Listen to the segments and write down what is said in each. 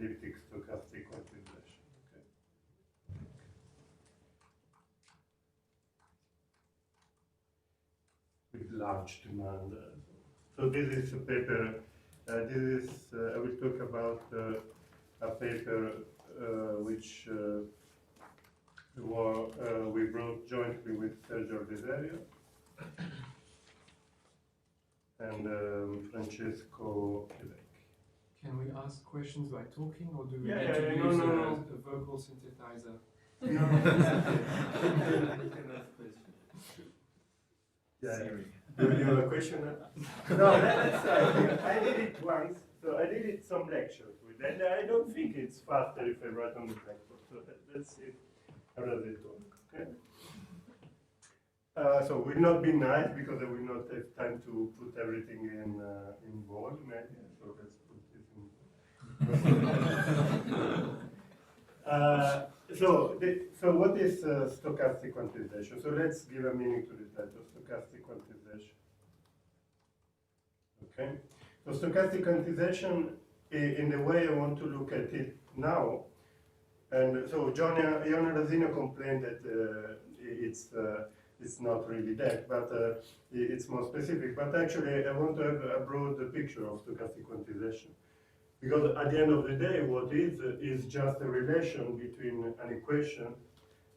elliptic stochastic quantization. Okay. With large demand. So this is a paper. This is I will talk about a paper which we wrote jointly with Sergio Albeverio and Francesco Vecchi. Can we ask questions by talking, or do we Yeah, need yeah, to yeah, use no. a vocal synthesizer? No. Yeah, you have a question? No, let's say I did it once, so I did it some lectures with that. I don't think it's faster if I write on the blackboard. So let's see how does it work. Okay. So will not be nice because I will not have time to put everything in bold, maybe. So let's put this in. So what is stochastic quantization? So let's give a meaning to the title, stochastic quantization. Okay. So stochastic quantization, in the way I want to look at it now, and so Iona Razino complained that it's not really that, but it's more specific. But actually, I want to have a broad picture of stochastic quantization. Because at the end of the day, what is just a relation between an equation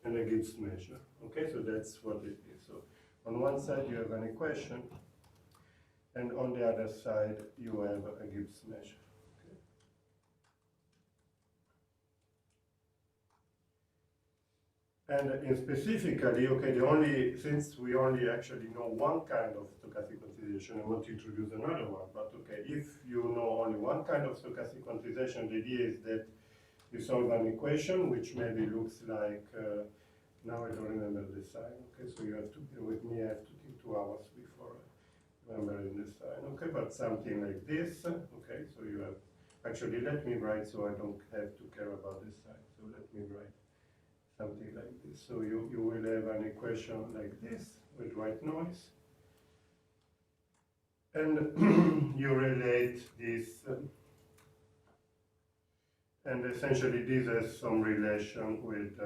and a Gibbs measure. Okay, so that's what it is. So on one side you have an equation, and on the other side you have a Gibbs measure. Okay. And in specifically, okay, since we only actually know one kind of stochastic quantization, I want to introduce another one. But okay, if you know only one kind of stochastic quantization, the idea is that you solve an equation which maybe looks like, now I don't remember the sign, okay, so you have to bear with me, I have to think 2 hours before remembering the sign, okay, but something like this, okay, so you have, actually let me write so I don't have to care about the sign, so let me write something like this. So you will have an equation like this with white noise, and you relate this, and essentially this has some relation with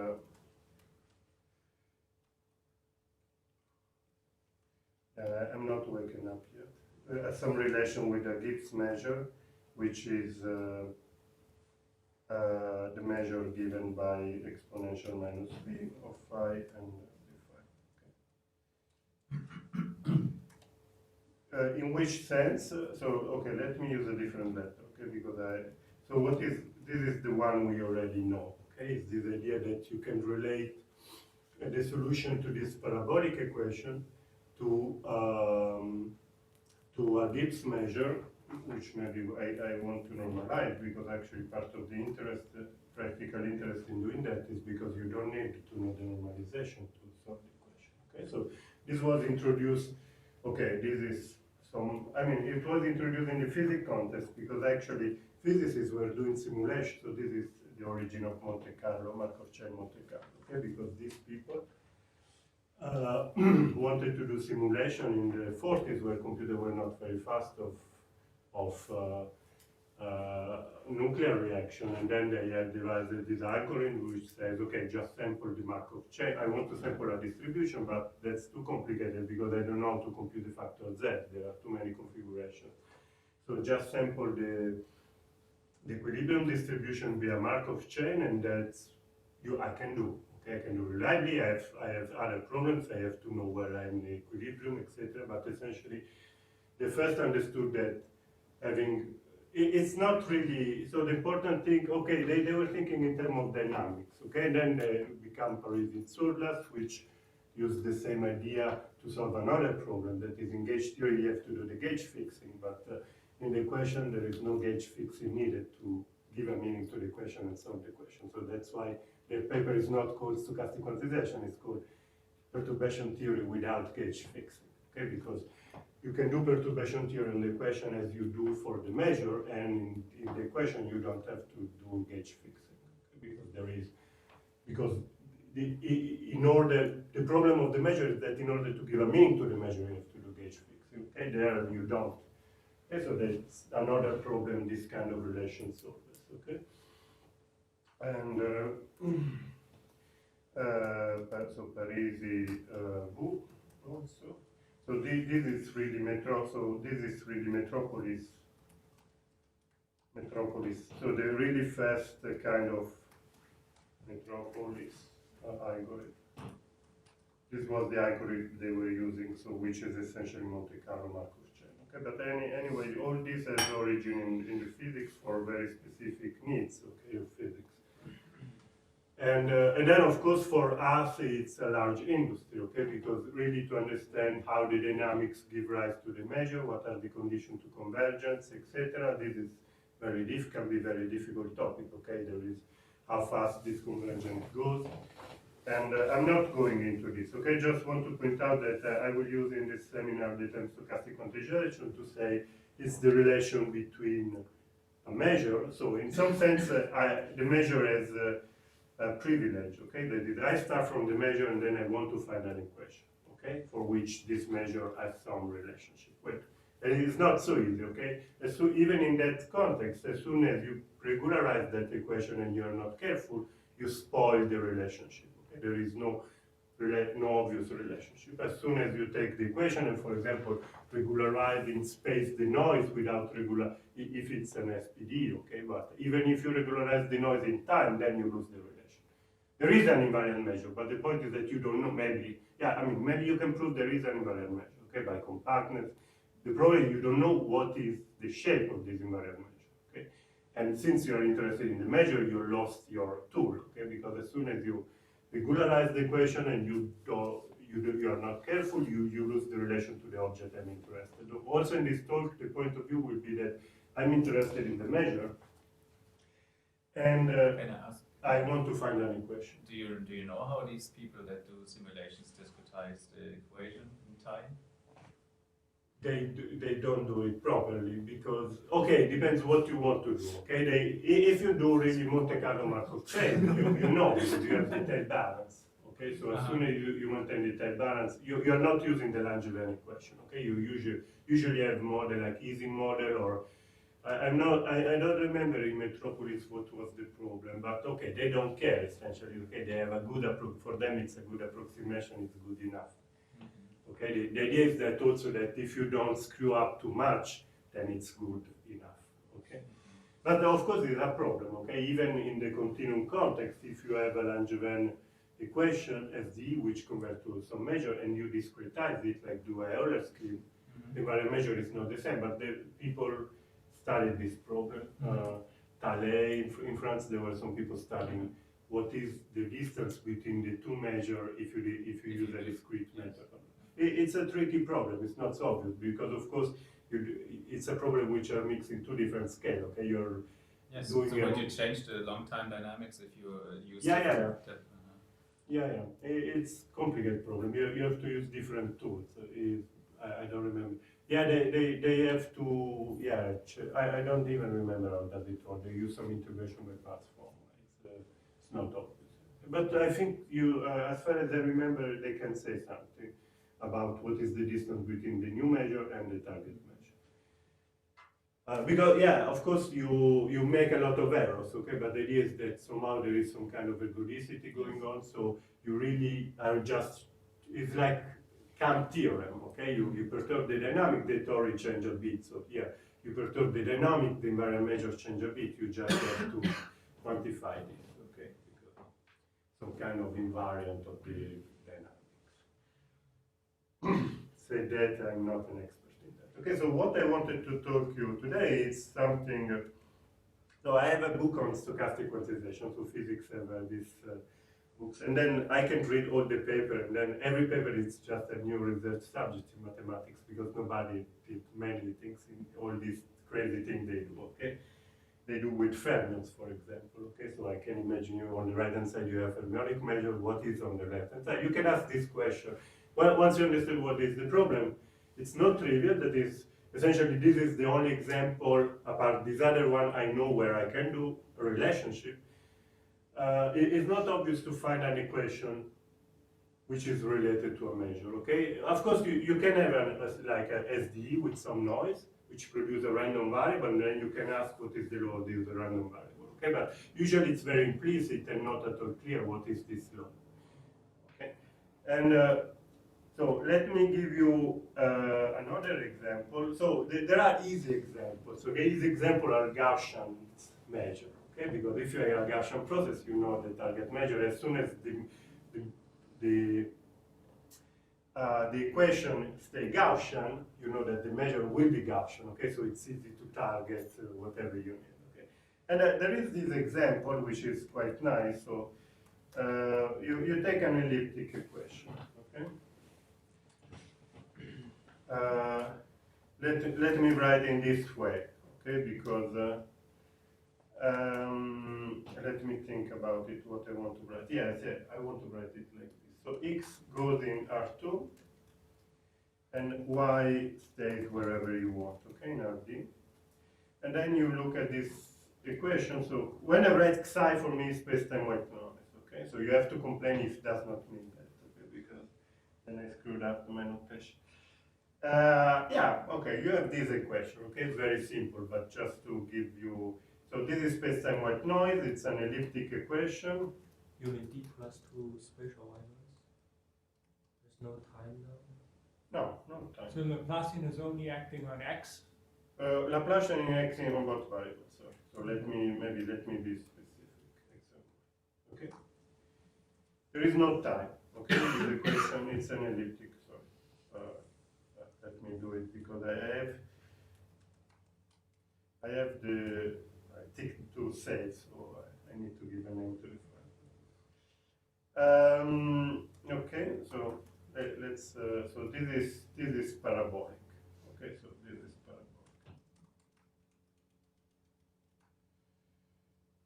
I'm not waking up yet. Some relation with the Gibbs measure, which is the measure given by exponential minus b of phi and phi. In which sense? Okay, let me use a different letter. Okay, because this is the one we already know. Okay, it's this idea that you can relate the solution to this parabolic equation to a Gibbs measure, which maybe I want to normalize, because actually part of the interest, practical interest in doing that is because you don't need to know the normalization to solve the equation. Okay, so this was introduced, okay, this is it was introduced in the physics context because actually physicists were doing simulation, so this is the origin of Monte Carlo, Markov chain Monte Carlo, okay, because these people wanted to do simulation in the 40s where computers were not very fast of nuclear reaction, and then they had devised this algorithm which says, okay, just sample the Markov chain. I want to sample a distribution, but that's too complicated because I don't know how to compute the factor z. There are too many configurations. So just sample the equilibrium distribution via Markov chain, and that's I can do. Okay, I can do reliably. I have other problems. I have to know where I am in the equilibrium, etc. But essentially, they first understood that it's not really, so the important thing, okay, they were thinking in terms of dynamics, okay, and then they become Parisi and Sourlas, which use the same idea to solve another problem, that is in gauge theory you have to do the gauge fixing, but in the equation there is no gauge fixing needed to give a meaning to the equation and solve the equation. So that's why the paper is not called stochastic quantization, it's called perturbation theory without gauge fixing, okay, because you can do perturbation theory on the equation as you do for the measure, and in the equation you don't have to do gauge fixing, okay? Because the problem of the measure is that in order to give a meaning to the measure you have to do gauge fixing, okay? There you don't. Okay, so that's another problem this kind of relation solves, okay? And so Parisi book also. So this is 3D metro. So this is 3D metropolis. So the really fast kind of metropolis algorithm. This was the algorithm they were using, so which is essentially Monte Carlo Markov chain. Okay, but anyway, all this has origin in the physics for very specific needs, okay, of physics. And then, of course, for us, it's a large industry, okay, because really to understand how the dynamics give rise to the measure, what are the conditions to convergence, etc. This is can be very difficult topic, okay. There is how fast this convergence goes. And I'm not going into this, okay? Just want to point out that I will use in this seminar the term stochastic quantization to say it's the relation between a measure. So in some sense, the measure has a privilege, okay? That is, I start from the measure and then I want to find an equation, okay? For which this measure has some relationship with. And it's not so easy, okay? So even in that context, as soon as you regularize that equation and you're not careful, you spoil the relationship. There is no obvious relationship. As soon as you take the equation and, for example, regularize in space the noise without if it's an SPDE, okay? But even if you regularize the noise in time, then you lose the relation. There is an invariant measure, but the point is that you don't know, maybe you can prove there is an invariant measure, okay, by compactness. The problem is you don't know what is the shape of this invariant measure, okay? And since you're interested in the measure, you lost your tool, okay? Because as soon as you regularize the equation and you are not careful, you lose the relation to the object I'm interested in. Also in this talk, the point of view will be that I'm interested in the measure, and Can I ask? I want to find an equation. Do you know how these people that do simulations discretize the equation in time? They don't do it properly because, okay, it depends what you want to do, okay? If you do really Monte Carlo Markov chain, you know, because you have detailed balance, okay? So as soon as you maintain detailed balance, you're not using the Langevin equation, okay? You usually have model like Ising model, or I don't remember in Metropolis what was the problem, but okay, they don't care essentially, okay? They have a good for them it's a good approximation, it's good enough. Okay, the idea is that also that if you don't screw up too much, then it's good enough. Okay, but of course it's a problem. Okay, even in the continuum context, if you have a Langevin equation SDE which converts to some measure and you discretize it like do a Euler scheme, the value measure is not the same. But the people studied this problem. Talley in France, there were some people studying what is the distance between the two measures if you use a discrete method. It's a tricky problem. It's not so obvious because, of course, it's a problem which are mixed in two different scales. Okay, you're doing. So would you change the long time dynamics if you use? It's complicated problem. You have to use different tools. I don't remember. Yeah, they have to. Yeah, I don't even remember how does it work. They use some integration by paths formula. It's not obvious. But I think as far as I remember, they can say something about what is the distance between the new measure and the target measure. Because, of course, you make a lot of errors, okay, but the idea is that somehow there is some kind of ergodicity going on, so you really are it's like Camp theorem, okay, you perturb the dynamic, the tori change a bit, so you perturb the dynamic, the invariant measures change a bit, you just have to quantify this, okay, because some kind of invariant of the say that I'm not an expert in that. Okay, so what I wanted to talk to you today is something. So I have a book on stochastic quantization. So physics have these books, and then I can read all the paper, and then every paper is just a new research subject in mathematics because nobody mainly thinks in all these crazy things they do. Okay, they do with fermions, for example. Okay, so I can imagine you on the right hand side you have a fermionic measure. What is on the left hand side? You can ask this question. Well, once you understand what is the problem, it's not trivial. That is, essentially, this is the only example, apart this other one, I know where I can do a relationship. It's not obvious to find an equation which is related to a measure, okay? Of course, you can have like a SDE with some noise, which produces a random variable, and then you can ask what is the law of this random variable, okay? But usually it's very implicit and not at all clear what is this law, okay? And so let me give you another example. So there are easy examples, okay? Easy examples are Gaussian measure, okay? Because if you have a Gaussian process, you know the target measure. As soon as the equation stay Gaussian, you know that the measure will be Gaussian, okay? So it's easy to target whatever you need, okay? And there is this example which is quite nice. So you take an elliptic equation, okay? Let me write in this way, okay? Because let me think about it, what I want to write. Yes, I want to write it like this. So x goes in R2, and y stays wherever you want, okay, in RD. And then you look at this equation. So when I write psi, for me, space-time white noise, okay? So you have to complain if it does not mean that, okay? Because then I screwed up my notation. Yeah, okay, you have this equation, okay? It's very simple, but just to give you, so this is space-time white noise, it's an elliptic equation. Unit D plus 2 spatial lines. There's no time now. No time. So Laplacian is only acting on x? Laplacian is acting on both variables, sorry. So let me be specific. Example. Okay? There is no time, okay? This equation, it's an elliptic, sorry. Let me do it because I ticked to save, so I need to give a name to the file. Okay, so let's so this is parabolic. Okay, so this is parabolic.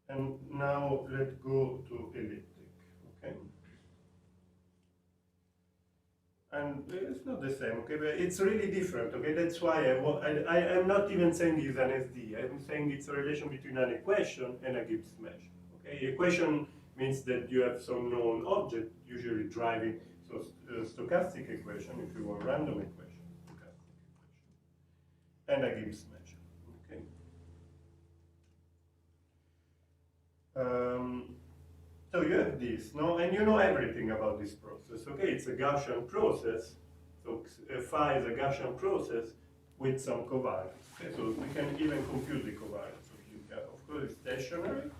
And now let's go to elliptic. Okay. And it's not the same, okay, but it's really different, okay? That's why I'm not even saying it's an SD. I'm saying it's a relation between an equation and a Gibbs measure, okay? Equation means that you have some known object, usually driving, so stochastic equation, if you want random equation, stochastic equation, and a Gibbs measure, okay? So you have this, no, and you know everything about this process, okay? It's a Gaussian process, so phi is a Gaussian process with some covariance, okay? So we can even compute the covariance of u. Of course, it's stationary,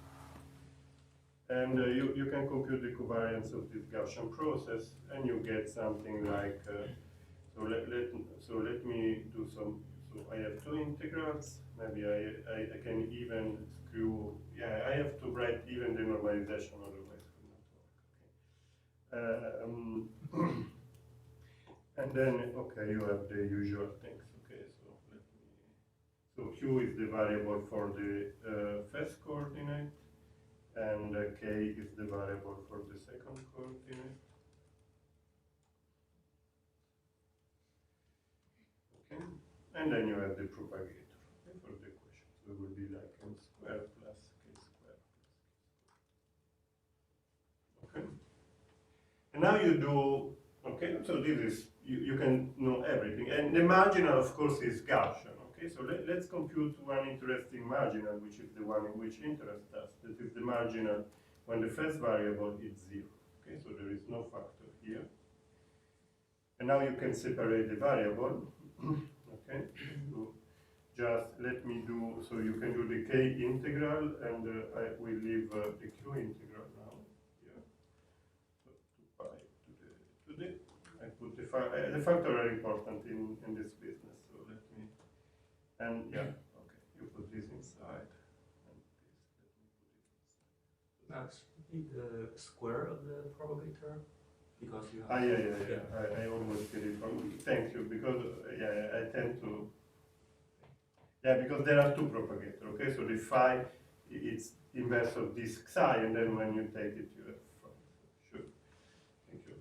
and you can compute the covariance of this Gaussian process, and you get something like, so let me do some, so I have two integrals, maybe I can even screw, yeah, I have to write even the normalization, otherwise it will not work, okay. And then, okay, you have the usual things, okay, so q is the variable for the first coordinate, and k is the variable for the second coordinate. Okay, and then you have the propagator, okay, for the equation. So it will be like m squared plus k squared plus k squared. Okay, and now you do, okay, so this is, you can know everything. And the marginal, of course, is Gaussian. Okay, so let's compute one interesting marginal, which is the one in which interests us. That is the marginal when the first variable is 0. Okay, so there is no factor here. And now you can separate the variable. Okay, so just let me do, so you can do the k integral, and I will leave the q integral now. Here. So 2 pi to the I put the factor are important in this business. So let me, and yeah, okay, you put this inside, and this, let me put it inside. That's the square of the propagator, because you have. Ah, yeah. I almost get it wrong. Thank you, because I tend to. Yeah, because there are two propagators. Okay, so the phi, it's inverse of this psi, and then when you take it, you have phi. Sure. Thank you.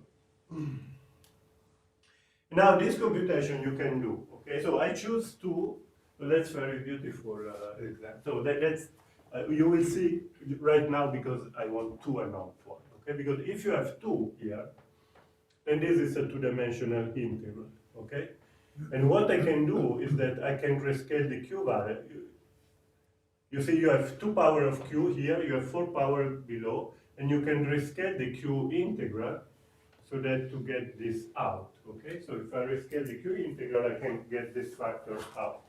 Now this computation you can do. Okay, so I choose two. So that's very beautiful example. So that's you will see right now, because I want 2 and not 1. Okay, because if you have 2 here, then this is a 2-dimensional integral. Okay, and what I can do is that I can rescale the q value. You see, you have 2 power of q here, you have 4 power below, and you can rescale the q integral so that to get this out, okay? So if I rescale the q integral, I can get this factor out.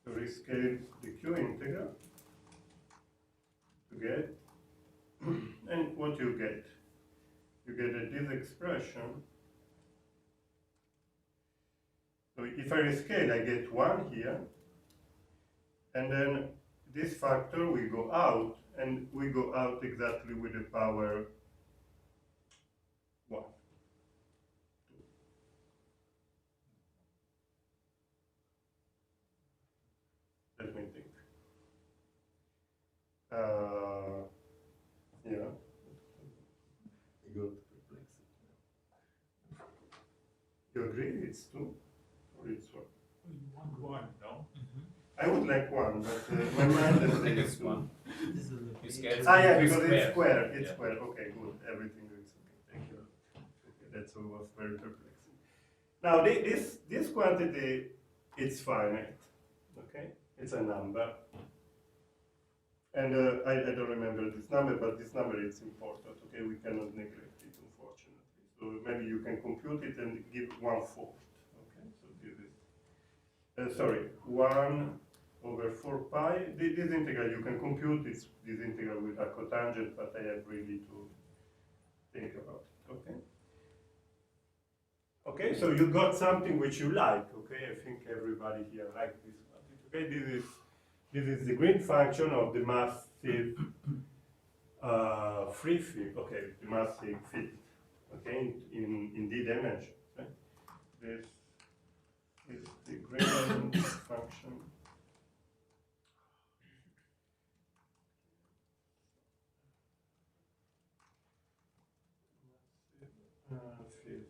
So rescale the q integral to get, and what you get? You get this expression. So if I rescale, I get 1 here, and then this factor will go out, and we go out exactly with the power 1. Let me think. Yeah. I got perplexed. You agree? It's 2 or it's 1? You want one, no? I would like 1, but my mind is I think it's it's 2. one. You scale Yeah, it because it's square. square. It's Yeah. square. Okay, good. Everything is okay. Thank you. Okay, that's what was very perplexing. Now, this quantity, it's finite. Okay, it's a number, and I don't remember this number, but this number is important. Okay, we cannot neglect it, unfortunately. So maybe you can compute it and give 1/4. Okay, so this is sorry, 1 over 4 pi. This integral you can compute this integral with a cotangent, but I have really to think about it. Okay. Okay, so you got something which you like. Okay, I think everybody here likes this one. Okay, this is the green function of the massive free field. Okay, the massive field. Okay, in d dimensions. Okay? This is the green function. Field.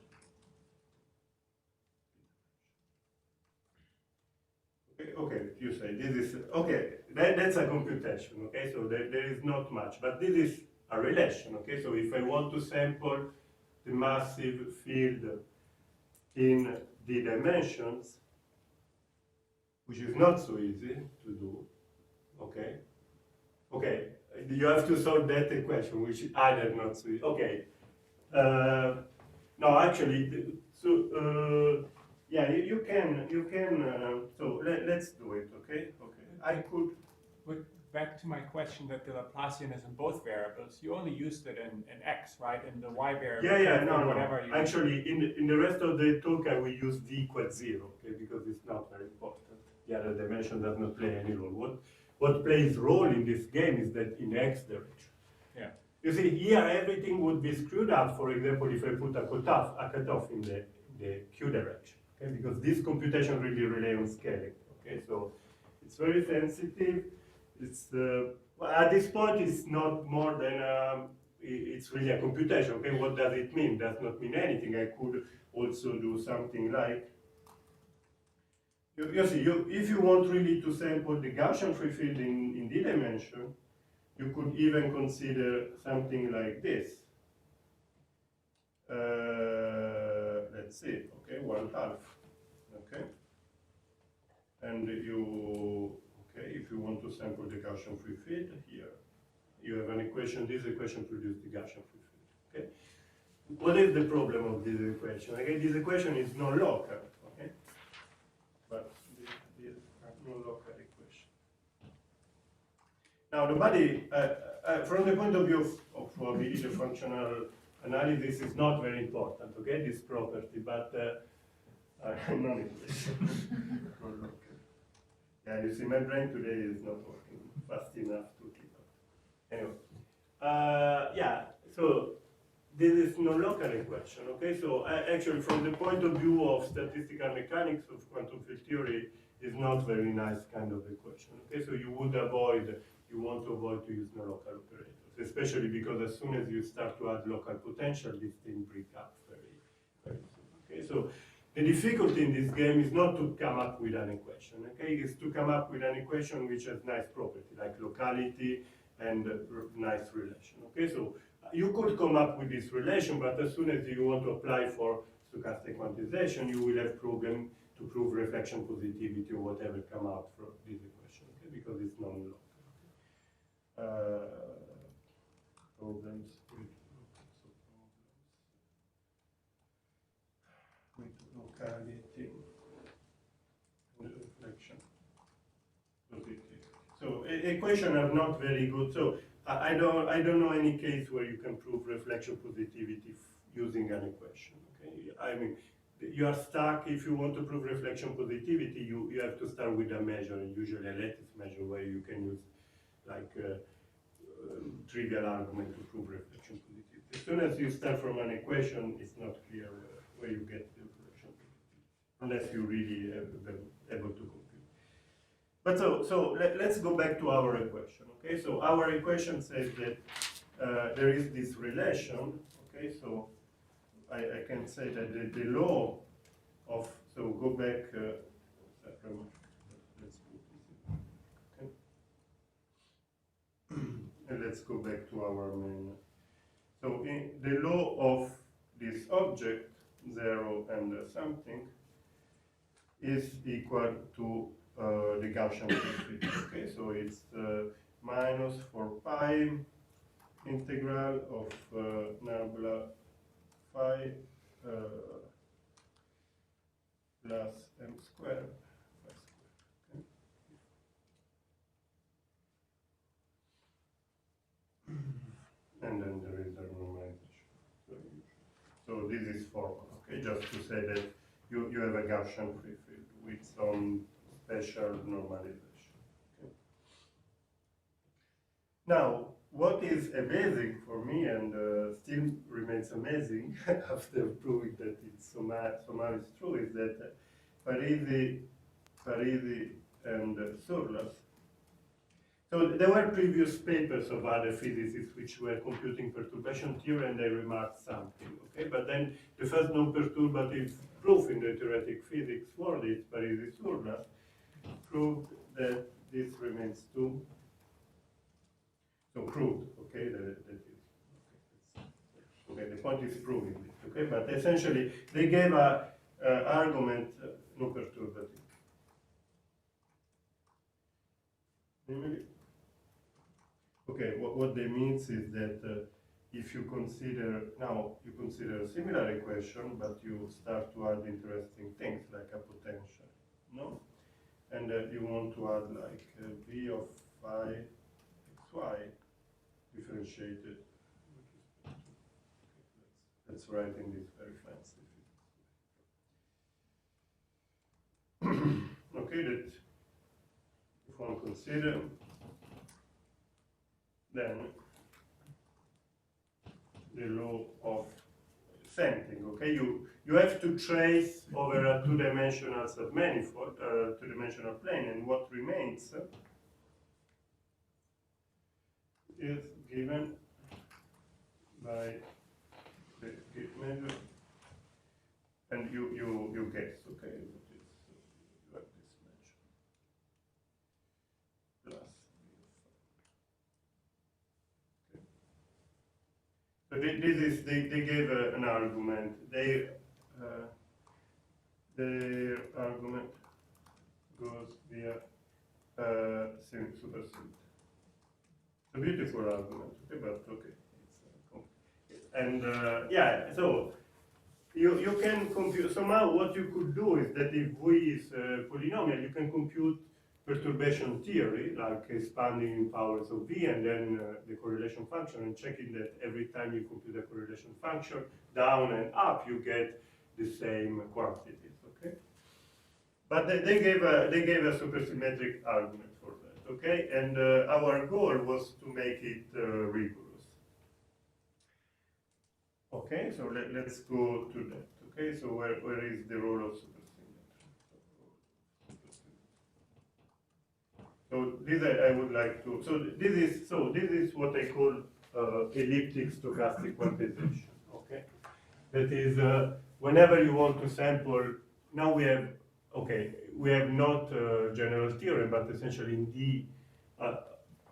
Okay, you say this is okay. That's a computation. Okay, so there is not much, but this is a relation. Okay, so if I want to sample the massive field in d dimensions, which is not so easy to do. Okay, okay, you have to solve that equation, which is either not so easy. Okay, no, actually, so. Yeah, you can. So let's do it. Okay. I could. But back to my question that the Laplacian is in both variables. You only used it in x, right? In the y variable. Yeah. in No. whatever you Actually, in the rest of the talk, I will use d equals 0. Okay, because it's not very important. The other dimension does not play any role. What plays role in this game is that in x direction. Yeah. You see, here everything would be screwed up. For example, if I put a cutoff in the q direction. Okay, because this computation really rely on scaling. Okay, so it's very sensitive. It's well, at this point it's not more than it's really a computation. Okay, what does it mean? Does not mean anything. I could also do something like you see, if you want really to sample the Gaussian free field in d dimension, you could even consider something like this. Let's see, okay, 1/2, okay, and if you want to sample the Gaussian free field here, you have an equation, this equation produces the Gaussian free field, okay. What is the problem of this equation? Okay, this equation is non-local, okay, but this is a non-local equation. Now, nobody, from the point of view of the functional analysis is not very important, okay, this property, but I'm not English. Yeah, you see, my brain today is not working fast enough to keep up. Anyway, yeah, so this is no local equation, okay, so actually from the point of view of statistical mechanics of quantum field theory, is not very nice kind of equation, okay, so you want to avoid to use no local operators. Especially because as soon as you start to add local potential, this thing breaks up very, very soon. Okay, so the difficulty in this game is not to come up with an equation. Okay, it's to come up with an equation which has nice property like locality and nice relation. Okay, so you could come up with this relation, but as soon as you want to apply for stochastic quantization, you will have problem to prove reflection positivity or whatever come out from this equation, okay? Because it's non-local. Problems with locality and reflection positivity. So equations are not very good. So I don't know any case where you can prove reflection positivity using an equation. Okay, I mean, you are stuck. If you want to prove reflection positivity, you have to start with a measure, usually a lattice measure, where you can use like trivial argument to prove reflection positivity. As soon as you start from an equation, it's not clear where you get the reflection positivity, unless you really able to compute. But so let's go back to our equation. Okay, so our equation says that there is this relation. Okay, so I can say that the law of, so go back. Let's put this in. Okay. And let's go back to our main. So in the law of this object, 0 and something, is equal to the Gaussian field. Okay, so it's minus 4 pi integral of nabla phi plus m squared. Okay. And then there is a normalization. So this is formal, okay? Just to say that you have a Gaussian free field with some special normalization. Okay? Now, what is amazing for me and still remains amazing after proving that it's somehow is true is that Parisi and Sourlas. So there were previous papers of other physicists which were computing perturbation theory and they remarked something, okay? But then the first non-perturbative proof in the theoretic physics world is Parisi-Sourlas proved that this remains true. So proved, okay, that is, okay, the point is proving it, okay? But essentially they gave a argument non-perturbative. Okay, what they means is that if you consider, now you consider a similar equation, but you start to add interesting things like a potential, no? And you want to add like v of phi xy differentiated. Let's write in this very fancy. Okay, that if one consider, then the law of same thing, okay? You have to trace over a two-dimensional submanifold, two-dimensional plane, and what remains is given by the Gibbs measure, and you guess, okay? You have this measure plus. So this is they gave an argument. Their argument goes via supersymmetric. It's a beautiful argument, okay, but okay, it's complicated. And yeah, so you can compute somehow. What you could do is that if V is polynomial, you can compute perturbation theory, like expanding in powers of V, and then the correlation function, and checking that every time you compute a correlation function, down and up, you get the same quantities, okay? But they gave a supersymmetric argument for that, okay? And our goal was to make it rigorous. Okay, so let's go to that, okay? So where is the role of supersymmetry? So this I would like to. So this is what I call elliptic stochastic quantization. Okay, that is whenever you want to sample. Now we have not general theorem, but essentially in the.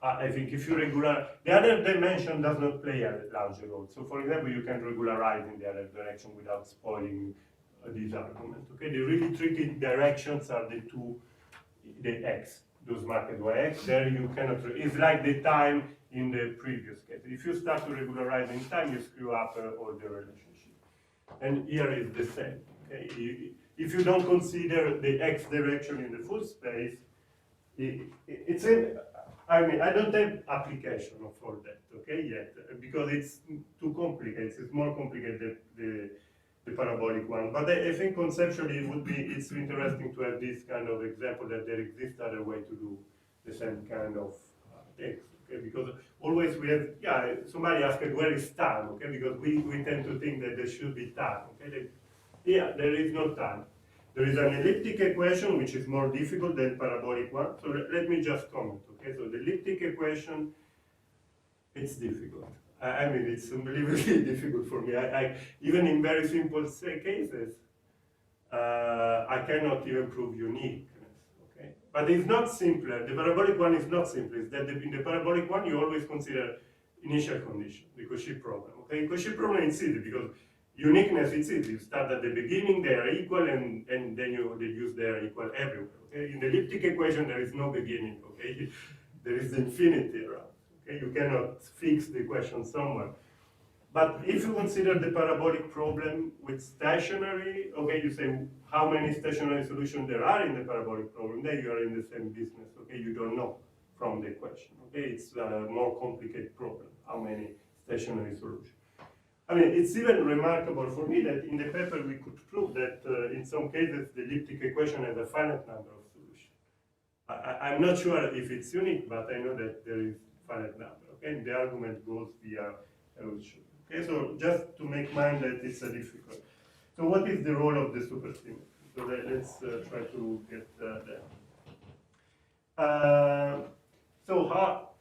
I think if you the other dimension does not play a large role. So for example, you can regularize in the other direction without spoiling this argument. Okay, the really tricky directions are the x, those marked by x. There you cannot. It's like the time in the previous case. If you start to regularize in time, you screw up all the relationship. And here is the same. Okay, if you don't consider the x direction in the full space, it's in. I mean, I don't have application of all that, okay, yet, because it's too complicated. It's more complicated the parabolic one. But I think conceptually it's interesting to have this kind of example that there exists other way to do the same kind of things, okay? Because always we have, somebody asked where is time, okay? Because we tend to think that there should be time, okay? There is no time. There is an elliptic equation which is more difficult than parabolic one. So let me just comment, okay? So the elliptic equation, it's difficult. I mean, it's unbelievably difficult for me. I even in very simple cases, I cannot even prove uniqueness, okay? But it's not simpler. The parabolic one is not simple. It's that in the parabolic one, you always consider initial condition, the Cauchy problem, okay? Cauchy problem is easy because uniqueness is easy. You start at the beginning, they are equal, and then you deduce they are equal everywhere. Okay? In the elliptic equation, there is no beginning. Okay, there is infinity around. Okay, you cannot fix the equation somewhere. But if you consider the parabolic problem with stationary, okay, you say how many stationary solutions there are in the parabolic problem. Then you are in the same business. Okay, you don't know from the equation. Okay, it's a more complicated problem. How many stationary solutions? I mean, it's even remarkable for me that in the paper we could prove that in some cases the elliptic equation has a finite number of solutions. I'm not sure if it's unique, but I know that there is finite number. Okay, and the argument goes via evolution. Okay, so just to make mind that it's a difficult. So what is the role of the supersymmetry? So let's try to get there. So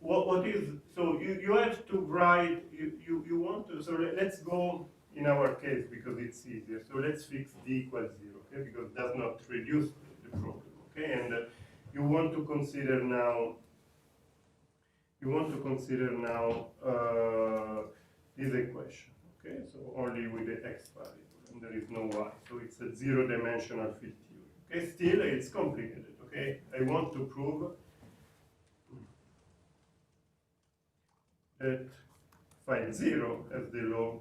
what is, so you have to write, you want to, so let's go in our case because it's easier. So let's fix d equals 0, okay, because it does not reduce the problem, okay, and you want to consider now, this equation, okay, so only with the x variable, and there is no y, so it's a zero-dimensional field theory, okay, still it's complicated, okay, I want to prove that phi 0 as the law.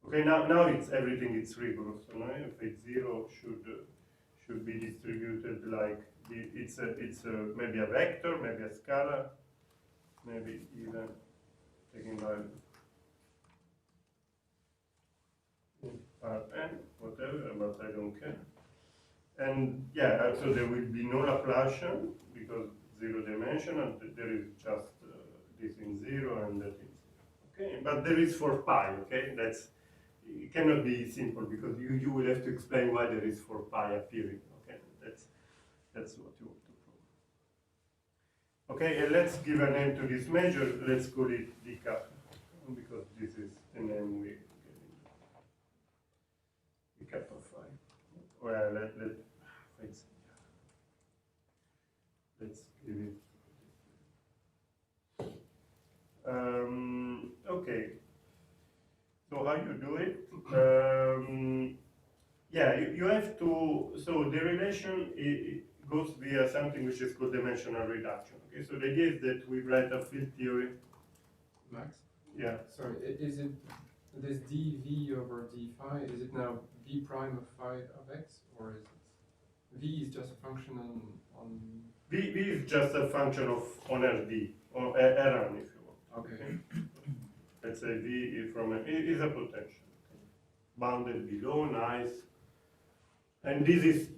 Okay, now it's everything is rigorous. So now phi 0 should be distributed like it's maybe a vector, maybe a scalar, maybe even taking value Rn, whatever, but I don't care. And yeah, so there will be no Laplacian because zero-dimensional, there is just this in 0 and that in 0. Okay, but there is for pi, okay? It cannot be simple because you will have to explain why there is for pi appearing, okay? That's what you want to prove. Okay, and let's give a name to this measure, let's call it d kappa, because this is the name we get d kappa phi. Well, let's give it. Okay. So how you do it? Yeah, you have to. So the relation it goes via something which is called dimensional reduction. Okay. So the idea is that we write a field theory. Max? Yeah. Sorry, is it this dv over d phi, is it now v prime of phi of x, or is it v is just a function on V is just a function of on Rd or Rn if you want. okay. Let's say V is a potential. Bounded below, nice. And this is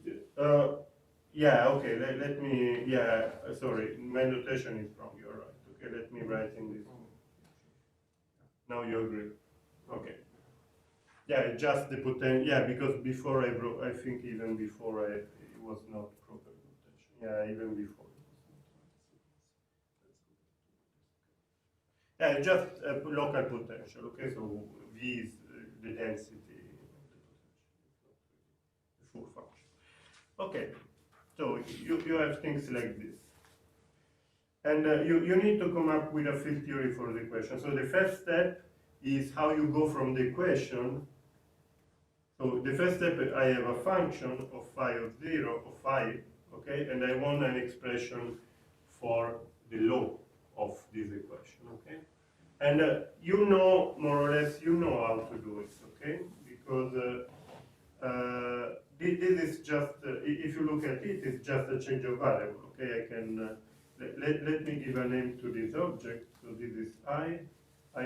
yeah, okay, let me, yeah, sorry, my notation is wrong, you're right. Okay, let me write in this. Now you agree. Okay. Yeah, it's just the potential, yeah, because before I wrote, I think even before it was not proper potential. Yeah, even before it was not. Yeah, it's just a local potential, okay, so V is the density of the potential, it's not really the full function. Okay, so you have things like this. And you need to come up with a field theory for the equation. So the first step is how you go from the equation So the first step, I have a function of phi of 0, of phi, okay, and I want an expression for the law of this equation, okay? And you know, more or less, you know how to do it, okay? Because this is just, if you look at it, it's just a change of variable, okay? I can, let me give a name to this object. So this is I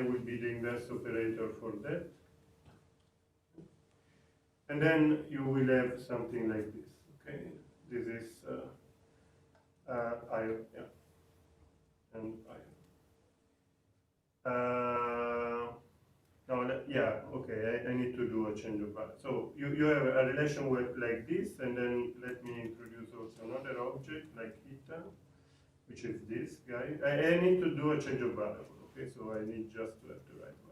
will be the inverse operator for that. And then you will have something like this, okay? This is I, yeah, and I. No, yeah, okay, I need to do a change of value. So you have a relation with like this, and then let me introduce also another object like eta, which is this guy. I need to do a change of variable, okay? So I need just to have the right value.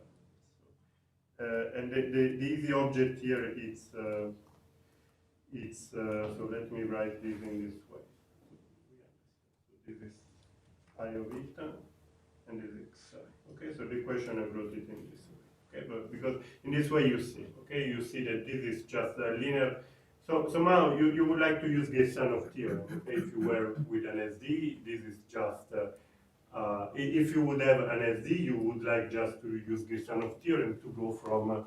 And the easy object here is, so let me write this in this way. So this is I of eta, and this is xi. Okay, so the equation I wrote it in this way. Okay, but because in this way you see, okay, you see that this is just a linear. So somehow you would like to use Gaussian theorem. Okay, if you were with an SD, this is just. If you would have an SD, you would like just to use Gaussian theorem to go from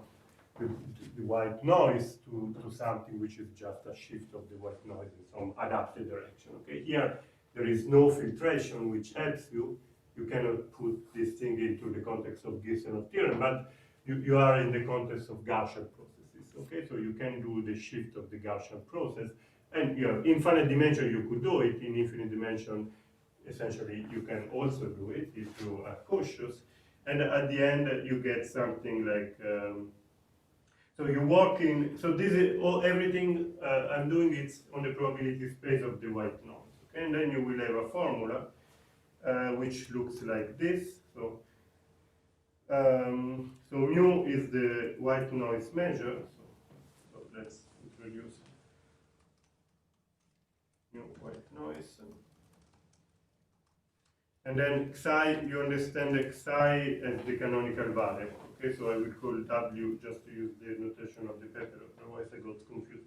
the white noise to something which is just a shift of the white noise in some adapted direction. Okay, here there is no filtration which helps you. You cannot put this thing into the context of Gaussian theorem, but you are in the context of Gaussian processes. Okay, so you can do the shift of the Gaussian process, and you have infinite dimension. You could do it in infinite dimension. Essentially, you can also do it if you are cautious, and at the end you get something like. So you work in. So this is all everything I'm doing. It's on the probability space of the white noise. Okay, and then you will have a formula which looks like this. So so mu is the white noise measure. So let's introduce mu white noise. And then xi, you understand xi as the canonical variable. Okay, so I will call W just to use the notation of the paper, otherwise I got confused.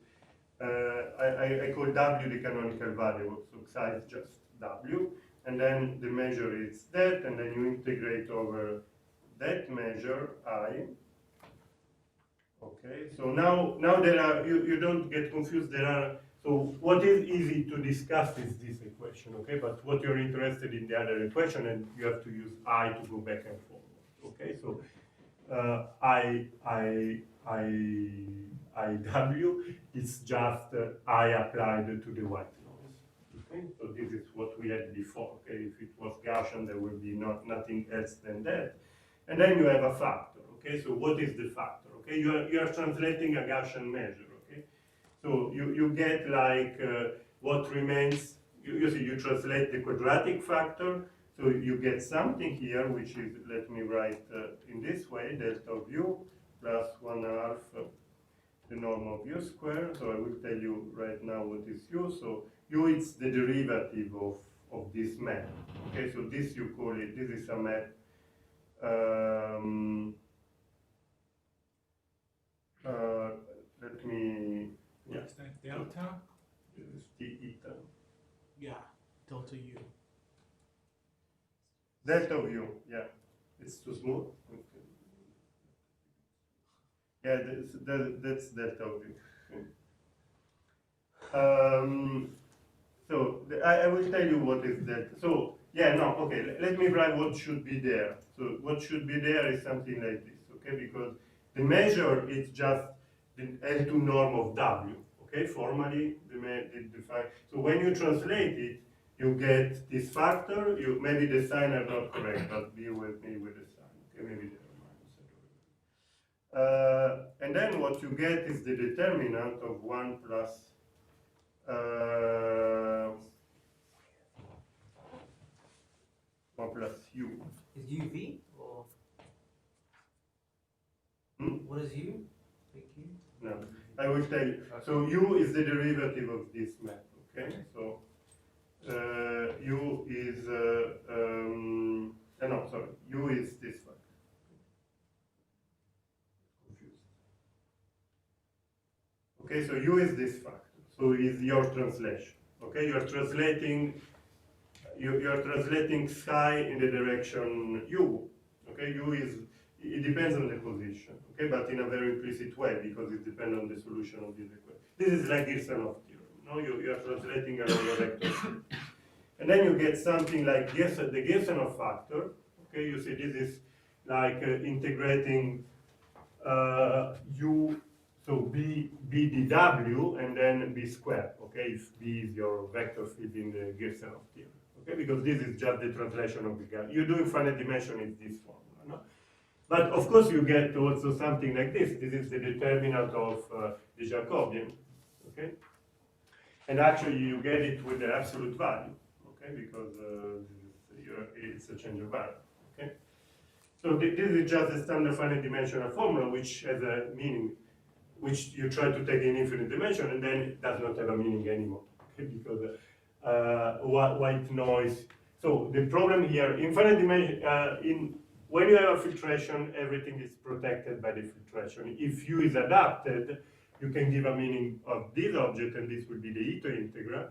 I call W the canonical variable, so xi is just W, and then the measure is that, and then you integrate over that measure I. Okay, so now there are, you don't get confused, there are. So what is easy to discuss is this equation, okay? But what you're interested in the other equation, and you have to use I to go back and forward, okay? So IW is just I applied to the white noise, okay? So this is what we had before, okay? If it was Gaussian, there will be nothing else than that. And then you have a factor, okay? So what is the factor, okay? You are translating a Gaussian measure. So you get like what remains, you see, you translate the quadratic factor, so you get something here, which is, let me write in this way, delta of u plus 1/2 the norm of u squared. So I will tell you right now what is u. So u is the derivative of this map. Okay, so this you call it, this is a map. Let me. What is that, delta? This is the eta. Yeah, delta U. Delta of u, yeah. It's too small. Okay. Yeah, that's delta of u. Okay. So I will tell you what is delta. So yeah, no, okay. Let me write what should be there. So what should be there is something like this, okay? Because the measure is just the L2 norm of W, okay? Formally, so when you translate it, you get this factor. Maybe the sign are not correct, but be with me with the sign. Okay, maybe they are minus. And then what you get is the determinant of 1 plus 1 plus u. Is U V or what is U? Big U? No, I will tell you. So u is the derivative of this map. Okay, so u is no, sorry, u is this one. Confused. Okay, so U is this factor. So is your translation. Okay, you are translating psi in the direction U. Okay, U is, it depends on the position. Okay, but in a very implicit way because it depends on the solution of this equation. This is like Girsanov theorem. No, you are translating along a vector field. And then you get something like the Girsanov factor. Okay, you see this is like integrating U, so B dw and then B squared. Okay, if B is your vector field in the Girsanov theorem. Okay, because this is just the translation of the guy. You do finite dimension in this formula, no? But of course you get also something like this. This is the determinant of the Jacobian, okay? And actually you get it with the absolute value, okay? Because it's a change of value, okay? So this is just a standard finite dimensional formula which has a meaning, which you try to take in infinite dimension and then it does not have a meaning anymore, okay? Because white noise. So the problem here, infinite dimension, when you have a filtration, everything is protected by the filtration. If U is adapted, you can give a meaning of this object, and this will be the Ito integral.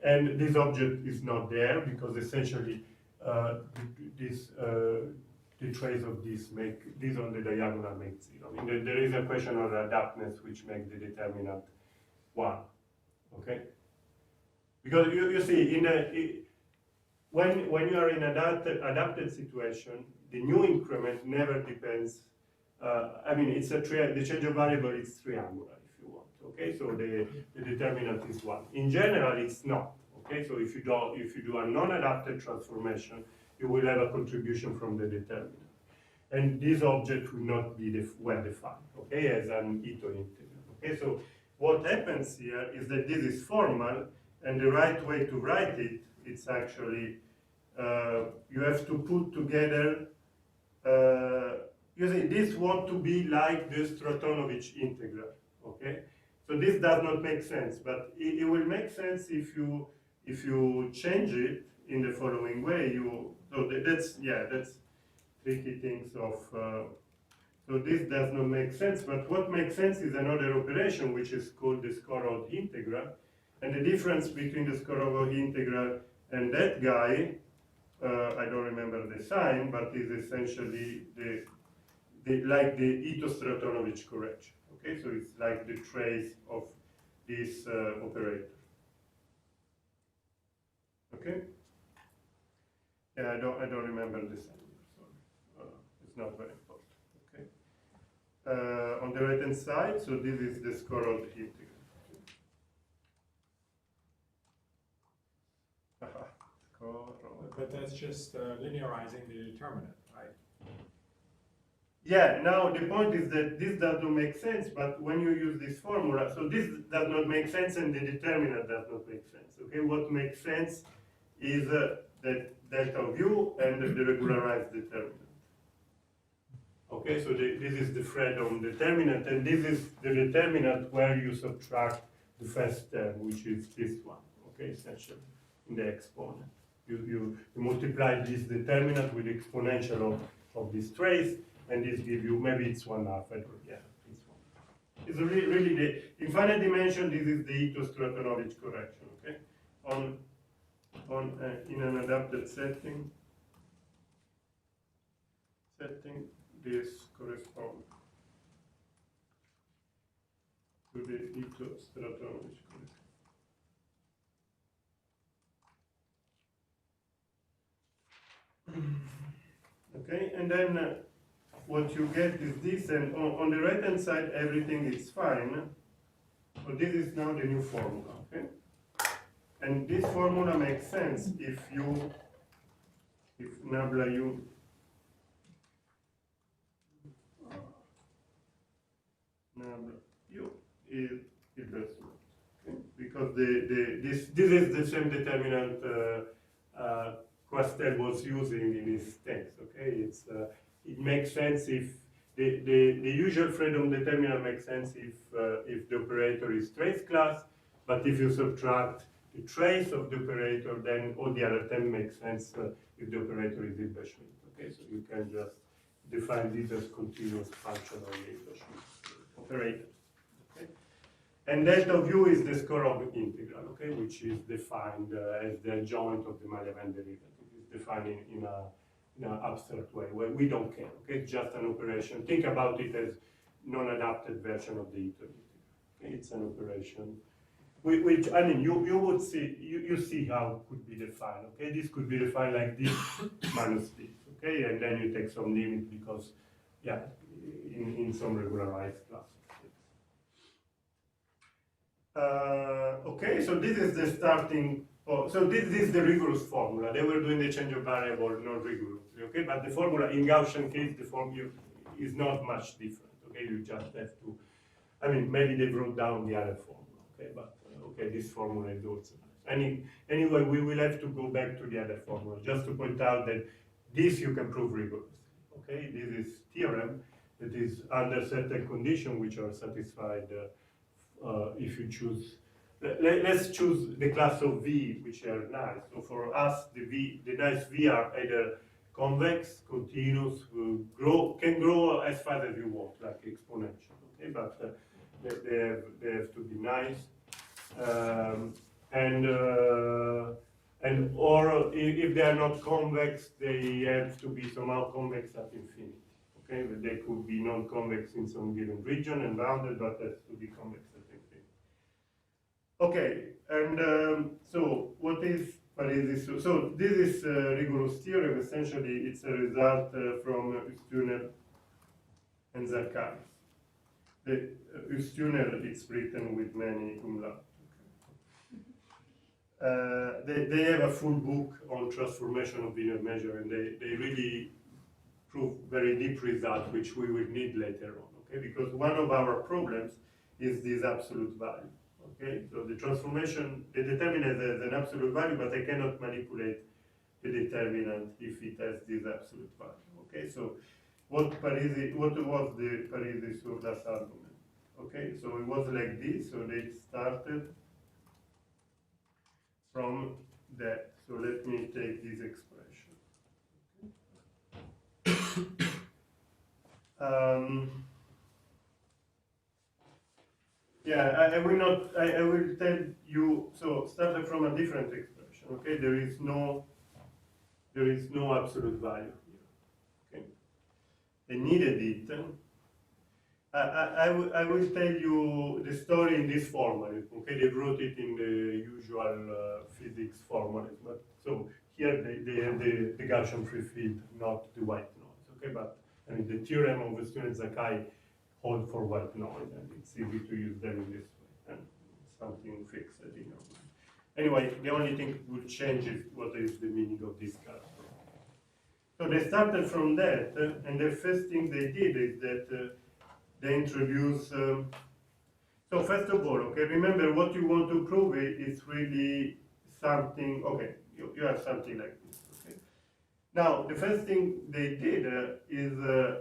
And this object is not there because essentially the trace of this on the diagonal makes zero. I mean, there is a question of adaptness which makes the determinant 1. Okay. Because you see, when you are in adapted situation, the new increment never depends. I mean, it's the change of variable is triangular, if you want. Okay, so the determinant is 1. In general, it's not. Okay, so if you do a non-adapted transformation, you will have a contribution from the determinant, and this object will not be well defined. Okay, as an Ito integral. Okay, so what happens here is that this is formal. And the right way to write it, it's actually, you have to put together, you see, this want to be like the Stratonovich integral, okay? So this does not make sense, but it will make sense if you change it in the following way. That's tricky things of, so this does not make sense, but what makes sense is another operation which is called the Skorold integral. And the difference between the Skorold integral and that guy, I don't remember the sign, but is essentially like the Ito-Stratonovich correction. Okay, so it's like the trace of this operator. Okay. Yeah, I don't remember the sign. Sorry, it's not very important. Okay. On the right hand side, so this is the Skorold integral. But that's just linearizing the determinant, right? Yeah, now the point is that this does not make sense, but when you use this formula, so this does not make sense and the determinant does not make sense. Okay, what makes sense is that delta of U and the regularized determinant. Okay, so this is the Fredholm determinant, and this is the determinant where you subtract the first term, which is this one, okay, essentially, in the exponent. You multiply this determinant with the exponential of this trace, and this gives you, maybe it's 1/2, I don't, yeah, it's 1. It's really the infinite dimension, this is the Ito-Stratonovich correction, okay? In an adapted setting, this corresponds to the Ito-Stratonovich correction. Okay, and then what you get is this, and on the right hand side everything is fine. So this is now the new formula, okay? And this formula makes sense if nabla U is irreducible, okay? Because this is the same determinant Quastel was using in his text. Okay, it makes sense if the usual Fredholm determinant makes sense if the operator is trace class, but if you subtract the trace of the operator, then all the other terms make sense if the operator is Hilbert-Schmidt. Okay, so you can just define this as continuous function of the Hilbert-Schmidt operator. Okay, And delta of u is the score of the integral, okay, which is defined as the adjoint of the Maillard derivative. It's defined in an abstract way where we don't care, okay, it's just an operation. Think about it as non-adapted version of the integral. Okay? It's an operation. Which I mean, you would see, you see how it could be defined, okay? This could be defined like this minus this, okay? And then you take some limit because, yeah, in some regularized class. Okay, so this is the starting, so this is the rigorous formula. They were doing the change of variable not rigorously, okay? But the formula in Gaussian case, the formula is not much different, okay? You just have to, I mean, maybe they wrote down the other formula, okay? But okay, this formula is also nice. Anyway, we will have to go back to the other formula, just to point out that this you can prove rigorously, okay? This is theorem that is under certain conditions which are satisfied if you choose, let's choose the class of V, which are nice. So for us, the nice V are either convex, continuous, can grow as fast as you want, like exponential, okay? But they have to be nice. Or if they are not convex, they have to be somehow convex at infinity. Okay, but they could be non-convex in some given region and bounded, but has to be convex at infinity. Okay, and so what is Parisi? So this is rigorous theorem. Essentially, it's a result from Stunel and Zakai. The Stunel, it's written with many umlaut. They have a full book on transformation of linear measure, and they really prove very deep results, which we will need later on, okay? Because one of our problems is this absolute value, okay? So the transformation, the determinant has an absolute value, but I cannot manipulate the determinant if it has this absolute value, okay? So what was the Parisi-Sourlas argument, okay? So it was like this, so they started from that. So let me take this expression. Yeah, I will not. I will tell you. So started from a different expression. Okay, there is no absolute value here. Okay, they needed it. I will tell you the story in this format. Okay, they wrote it in the usual physics format, but so here they have the Gaussian free field, not the white noise. Okay, but I mean the theorem of Stunel-Zakai hold for white noise, and it's easy to use them in this way, and something fixed in your mind. Anyway, the only thing that will change is what is the meaning of this card. So they started from that, and the first thing they did is that they introduce, so first of all, okay, remember what you want to prove is really something, okay, you have something like this, okay. Now, the first thing they did is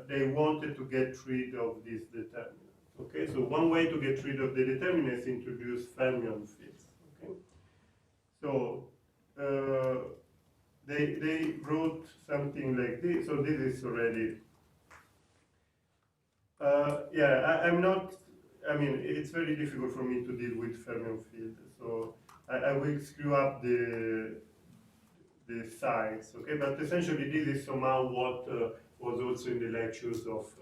they wanted to get rid of this determinant, okay. So one way to get rid of the determinant is introduce fermion fields, okay. So they wrote something like this, so this is already yeah, I'm not, I mean, it's very difficult for me to deal with fermion field, so I will screw up the signs, okay? But essentially this is somehow what was also in the lectures of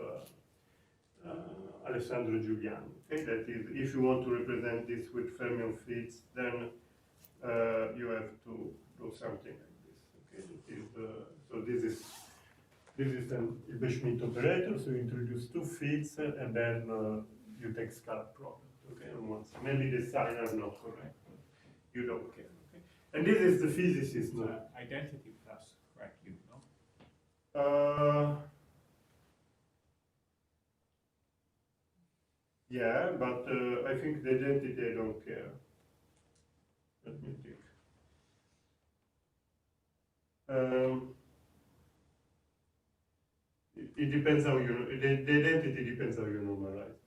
Alessandro Giuliani, okay? That is, if you want to represent this with fermion fields, then you have to do something like this, okay? It is, so this is an Hilbert-Schmidt operator, so you introduce two fields and then you take scalar product, okay, on one side. Maybe the signs are not correct, but you don't care, okay? And this is the physicist now. Identity plus correct you, no? Yeah, but I think the identity I don't care. Let me think. It depends how you, the identity depends how you normalize it.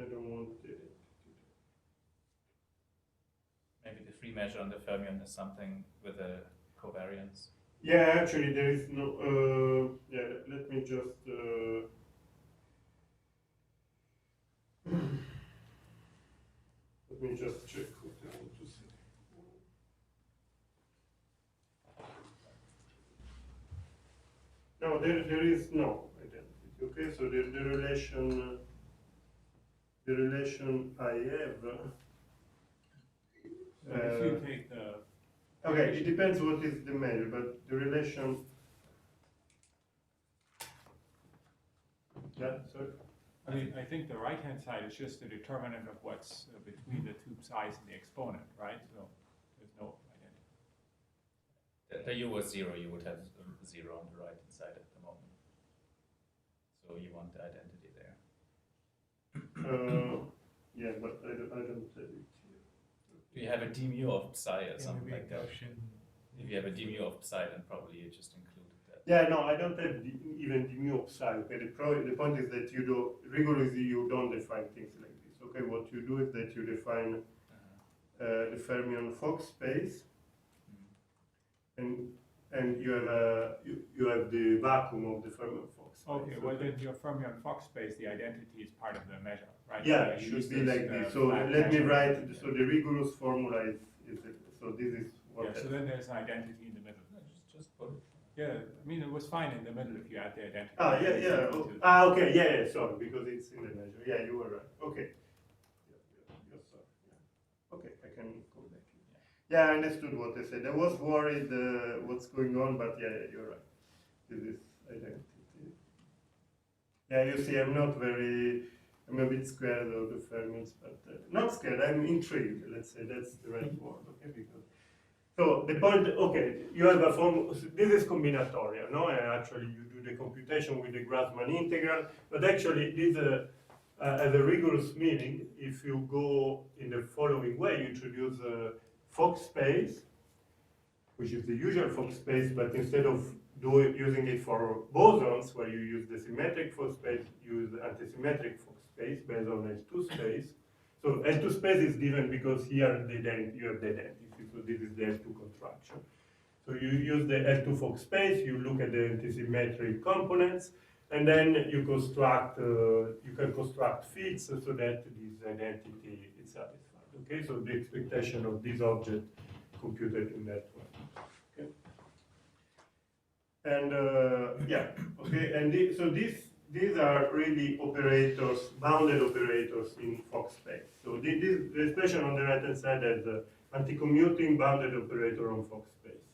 I don't want the identity. pre-measure on the fermion is something with a covariance. Yeah, actually there is no, yeah, let me just, let me just check what I want to say. No, there is no identity, okay, so the relation I have, So if you take the, okay, it depends what is the measure, but the relation, yeah, sorry. I mean, I think the right-hand side is just the determinant of what's between the tube size and the exponent, right? So there's no identity. The U was 0, you would have 0 on the right hand side at the moment. So you want the identity there. Yeah, but I don't have it here. Do you have a d mu of psi or something like that? If you have a d mu of psi, then probably you just included that. Yeah, no, I don't have even the mu of psi. Okay, the point is that you do rigorously you don't define things like this. Okay, what you do is that you define the fermion Fock space, and you have the vacuum of the fermion Fock space. Okay, well then your fermion Fock space, the identity is part of the measure, right? Yeah, So it you use should be like this. So flat let me measure. write. So the rigorous formula is so this is what. Yeah, so then there's an identity in the middle. Just put it. Yeah, I mean, it was fine in the middle if you add the identity. Yeah. Okay, yeah, sorry, because it's in the measure. Yeah, you were right. Okay. You're sorry. Yeah. Okay, I can go back. Yeah, I understood what they said. I was worried what's going on, but yeah, you're right. This is identity. Yeah, you see, I'm a bit scared of the fermions, but not scared, I'm intrigued, let's say, that's the right word, okay, because so the point, okay, you have a form, this is combinatorial, no? Actually, you do the computation with the Grassmann integral, but actually, this has a rigorous meaning. If you go in the following way, you introduce a Fock space, which is the usual Fock space, but instead of using it for bosons, where you use the symmetric Fock space, you use the antisymmetric Fock space based on L2 space. So L2 space is given because here you have the identity. So this is the L2 contraction. So you use the L2 Fock space, you look at the antisymmetric components, and then you can construct fields so that this identity is satisfied. Okay, so the expectation of this object computed in that way. Okay, and yeah, okay, and so these are really operators, bounded operators in Fock space. So the expression on the right hand side is the anti-commuting bounded operator on Fock space.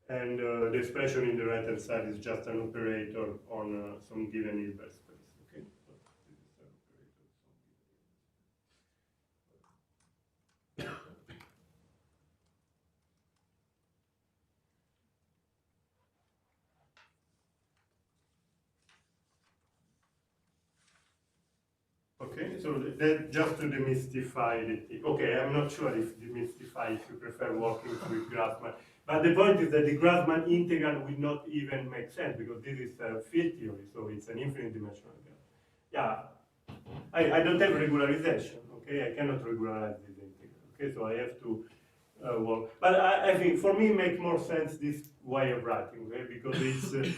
And the expression in the right hand side is just an operator on some given Hilbert space. Okay? So this is an operator on some given Hilbert space. Okay, so that just to demystify the thing. Okay, I'm not sure if demystify if you prefer working with Grassmann. But the point is that the Grassmann integral will not even make sense because this is a field theory, so it's an infinite dimensional graph. Yeah, I don't have regularization, okay? I cannot regularize this integral, okay? So I have to work. But I think for me it makes more sense this way of writing, okay? Because it's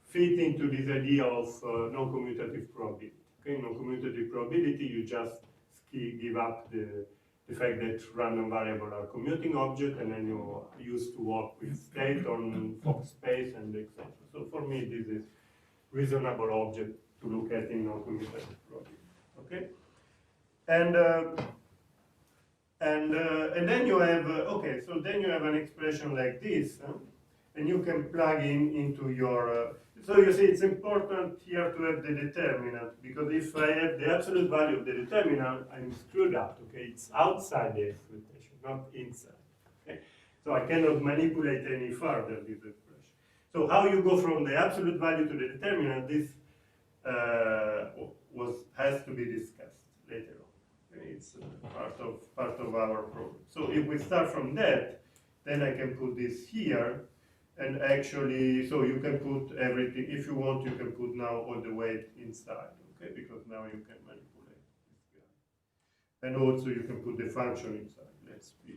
fitting to this idea of non-commutative probability. Okay, non-commutative probability, you just give up the fact that random variables are commuting objects, and then you used to work with state on Fock space and etc. So for me, this is reasonable object to look at in non-commutative probability. Okay, and then you have okay, so then you have an expression like this, and you can plug into your. So you see, it's important here to have the determinant, because if I have the absolute value of the determinant, I'm screwed up, okay? It's outside the expectation, not inside, okay? So I cannot manipulate any further this expression. So how you go from the absolute value to the determinant, this has to be discussed later on. Okay? It's part of our problem. So if we start from that, then I can put this here. And actually, so you can put everything, if you want, you can put now all the weight inside, okay? Because now you can manipulate this guy. And also you can put the function inside. Let's be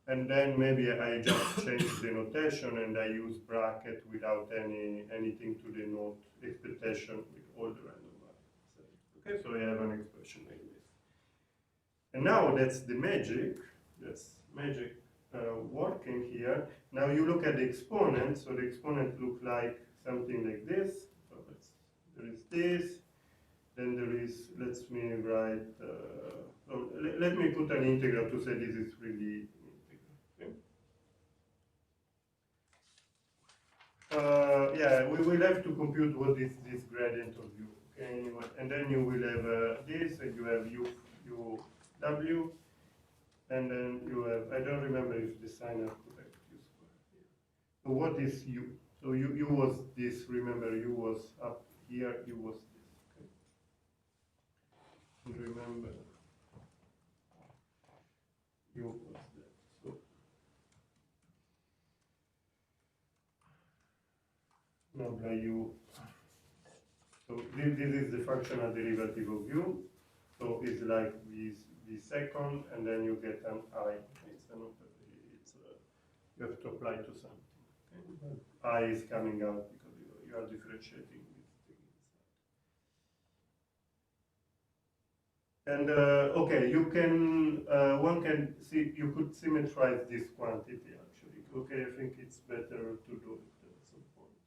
and then maybe I just change the notation and I use bracket without anything to denote expectation with all the random values. Okay, so I have an expression like this. And now that's the magic. That's magic working here. Now you look at the exponent. So the exponent look like something like this. So there is this. Then there is. Let me write. Let me put an integral to say this is really an integral. Okay? Yeah, we will have to compute what is this gradient of u. Okay, anyway, and then you will have this, and you have u w, and then you have, I don't remember if the sign are correct, u square here. So what is u? So u was this, remember u was up here, u was this, okay? And remember, u was that. So now by u, so this is the functional derivative of u. So it's like this second, and then you get an I. It's an you have to apply to something. Okay? I is coming out because you are differentiating this thing inside. And okay, you can one can see you could symmetrize this quantity actually. Okay, I think it's better to do it at some point.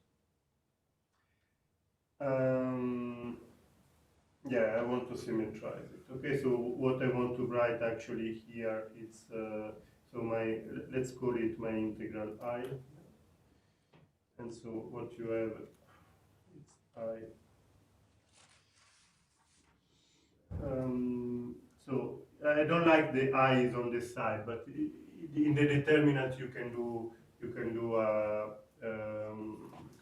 Yeah, I want to symmetrize it. Okay, so what I want to write actually here is so my, let's call it my integral I. And so what you have, it's I. So I don't like the I is on this side, but in the determinant you can do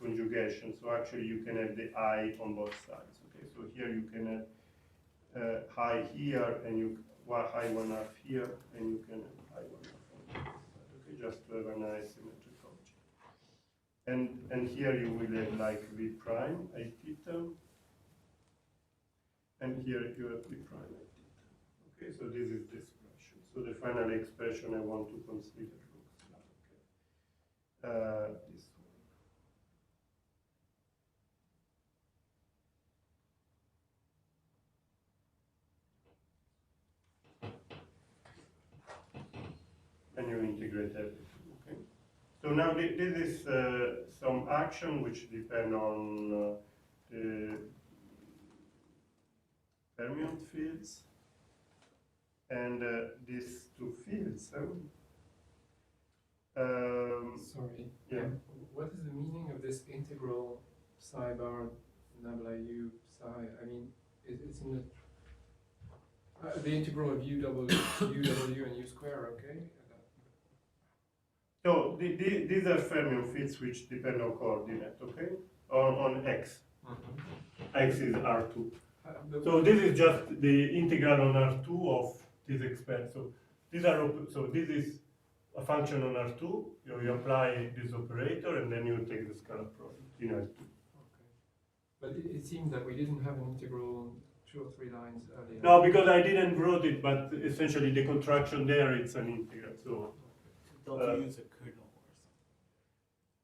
conjugation. So actually you can have the I on both sides. Okay, so here you can have high here, and you high 1/2 here, and you can have high 1/2 on this side. Okay, just to have a nice symmetric object. And here you will have like v prime I theta, and here you have v prime I theta. Okay, so this is the expression. So the final expression I want to consider looks like this one. And you integrate everything, okay? So now this is some action which depend on the fermion fields, and these two fields. Sorry. Yeah. What is the meaning of this integral psi bar nabla u psi? I mean, it's in the integral of uw and u square, okay? So these are fermion fields which depend on coordinate, okay? On x. X is R2. So this is just the integral on R2 of this expression. So these are so this is a function on R2. You apply this operator, and then you take the scalar product in R2. Okay. But it seems that we didn't have an integral 2 or 3 lines earlier. No, because I didn't wrote it, but essentially the contraction there, it's an integral. So Don't you use a kernel or something?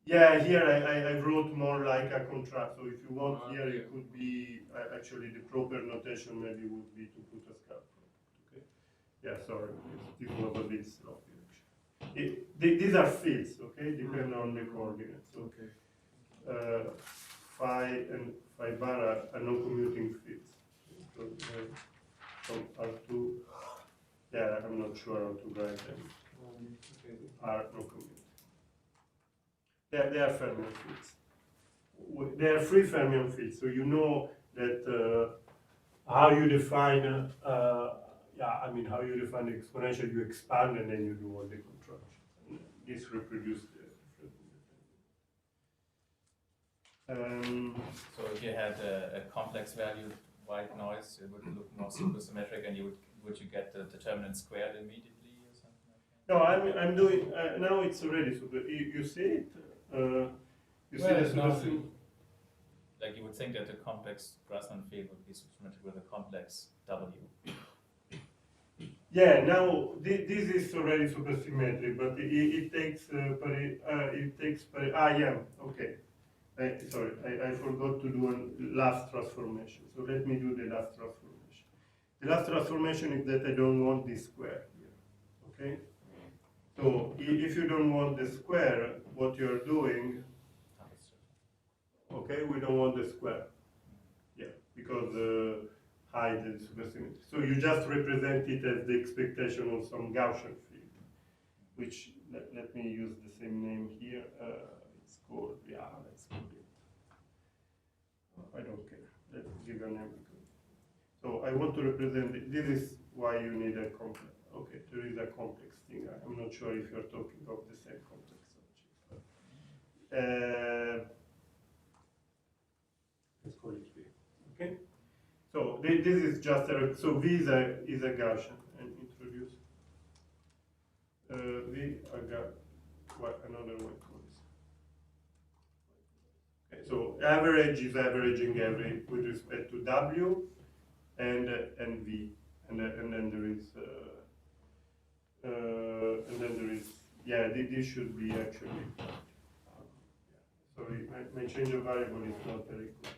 yeah, here I wrote more like a contrast. So if you want here, yeah. it could be actually the proper notation maybe would be to put a scalar product. Okay. Yeah, sorry, this was a bit sloppy actually. These are fields, okay, depend on the coordinates. So, Okay. Phi and phi bar are non-commuting fields. So from R2, yeah, I'm not sure how to write them. Okay. Are non-commuting. They are fermion fields. They are free fermion fields, so you know that how you define, I mean, how you define the exponential, you expand and then you do all the contractions. And this reproduces the So if you had a complex valued white noise, it would look more supersymmetric, and would you get the determinant squared immediately or something like that? No, I'm doing now. It's already super. You see it. You see Well, the it's not supersym- like you would think that the complex Grassmann field would be supersymmetric with a complex W. Yeah, now this is already supersymmetric, but it takes yeah, okay. Sorry, I forgot to do a last transformation. So let me do the last transformation. The last transformation is that I don't want this square here. Okay. So if you don't want the square, what you're doing, okay, we don't want the square. Yeah, because hide the supersymmetry. So you just represent it as the expectation of some Gaussian field, which let me use the same name here. It's called, yeah, let's call it. I don't care. Let's give a name. So I want to represent it. This is why you need a complex. Okay, there is a complex thing. I'm not sure if you're talking of the same complex object. But, let's call it V. Okay. So this is just a, so V is a Gaussian and introduce V what another one calls. Okay, so average is averaging every with respect to W and V, and then there is yeah, this should be actually sorry, my change of variable is not very good.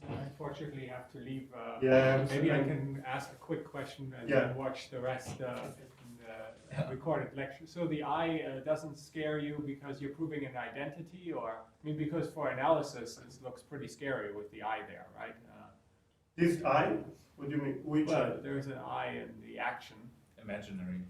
I unfortunately have to leave. Yeah, maybe I can ask a quick question and Yeah. then watch the rest in the recorded lecture. So the I doesn't scare you because you're proving an identity, or I mean, because for analysis this looks pretty scary with the I there, right? This I? What do you mean? Which I? Well, there's an I in the action. Imaginary.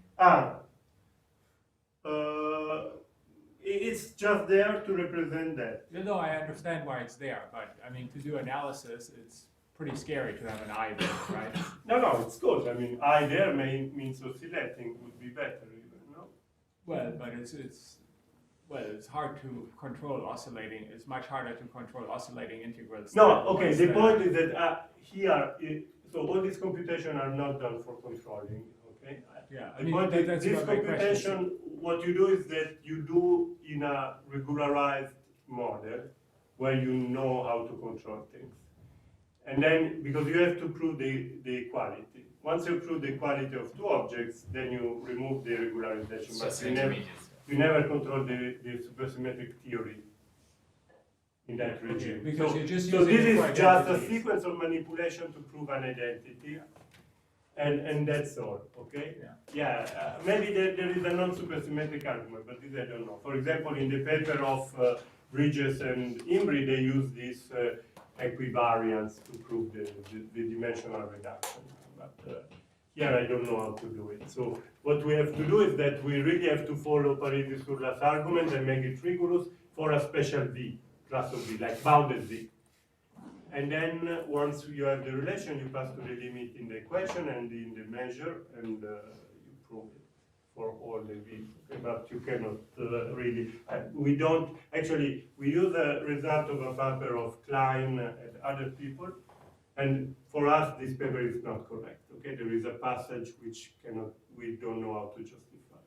It's just there to represent that. No, I understand why it's there, but I mean, to do analysis, it's pretty scary to have an I there, right? No, it's good. I mean, I there means oscillating would be better even, no? Well, but it's hard to control oscillating. It's much harder to control oscillating integrals. No, okay, the point is that so all these computations are not done for controlling, okay? Yeah, I The mean, point is, that's this what my question is. computation, what you do is that you do in a regularized model where you know how to control things. And then, because you have to prove the equality. Once you prove the equality of two objects, then you remove the regularization. So But it's you never, intermediate. you never control the supersymmetric theory in that Okay, regime. because you're just so using this it is for just a identities. sequence of manipulation to prove an identity. And that's all, okay? Yeah. Maybe there is a non-supersymmetric argument, but this I don't know. For example, in the paper of Bridges and Imbri, they use this equivariance to prove the dimensional reduction. But here I don't know how to do it. So what we have to do is that we really have to follow Parisi and Sourlas argument and make it rigorous for a special V, class of V, like bounded V. And then once you have the relation, you pass to the limit in the equation and in the measure, and you prove it for all the V's. Okay? But you cannot really. We don't actually. We use a result of a paper of Klein and other people, and for us this paper is not correct. Okay, there is a passage which we don't know how to justify.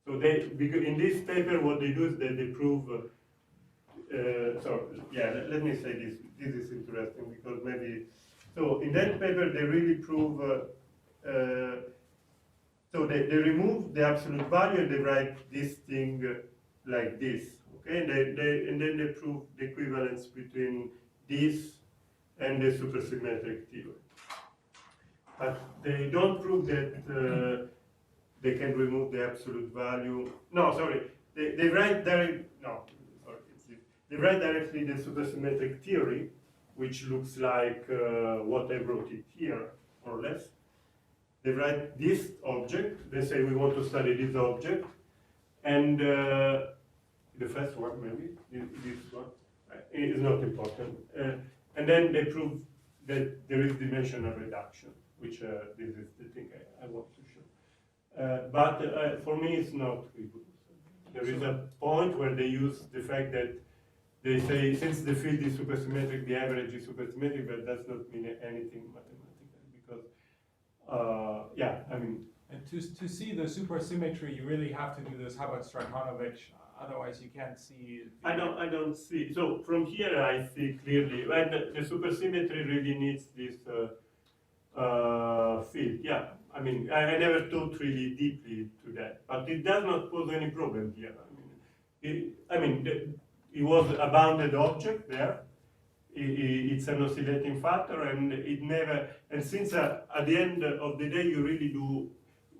So because in this paper, what they do is that they prove. Let me say this. This is interesting because maybe. So in that paper, they really prove. So they remove the absolute value and they write this thing like this. Okay, and then they prove the equivalence between this and the supersymmetric theory. But they don't prove that they can remove the absolute value. No, sorry. They write directly. No. They write directly the supersymmetric theory, which looks like what I wrote it here, more or less. They write this object, they say we want to study this object, and the first one maybe, this one, is not important. And then they prove that there is dimensional reduction, which this is the thing I want to show. But for me it's not rigorous. There is a point where they use the fact that they say, since the field is supersymmetric, the average is supersymmetric, but does not mean anything mathematical, because, I mean... And to see the supersymmetry, you really have to do this Hubbard-Stratonovich, otherwise you can't see... I don't see. So from here I see clearly, well, the supersymmetry really needs this field. Yeah, I mean, I never thought really deeply to that, but it does not pose any problem here. It was a bounded object there. It's an oscillating factor, and it never. And since at the end of the day, you really do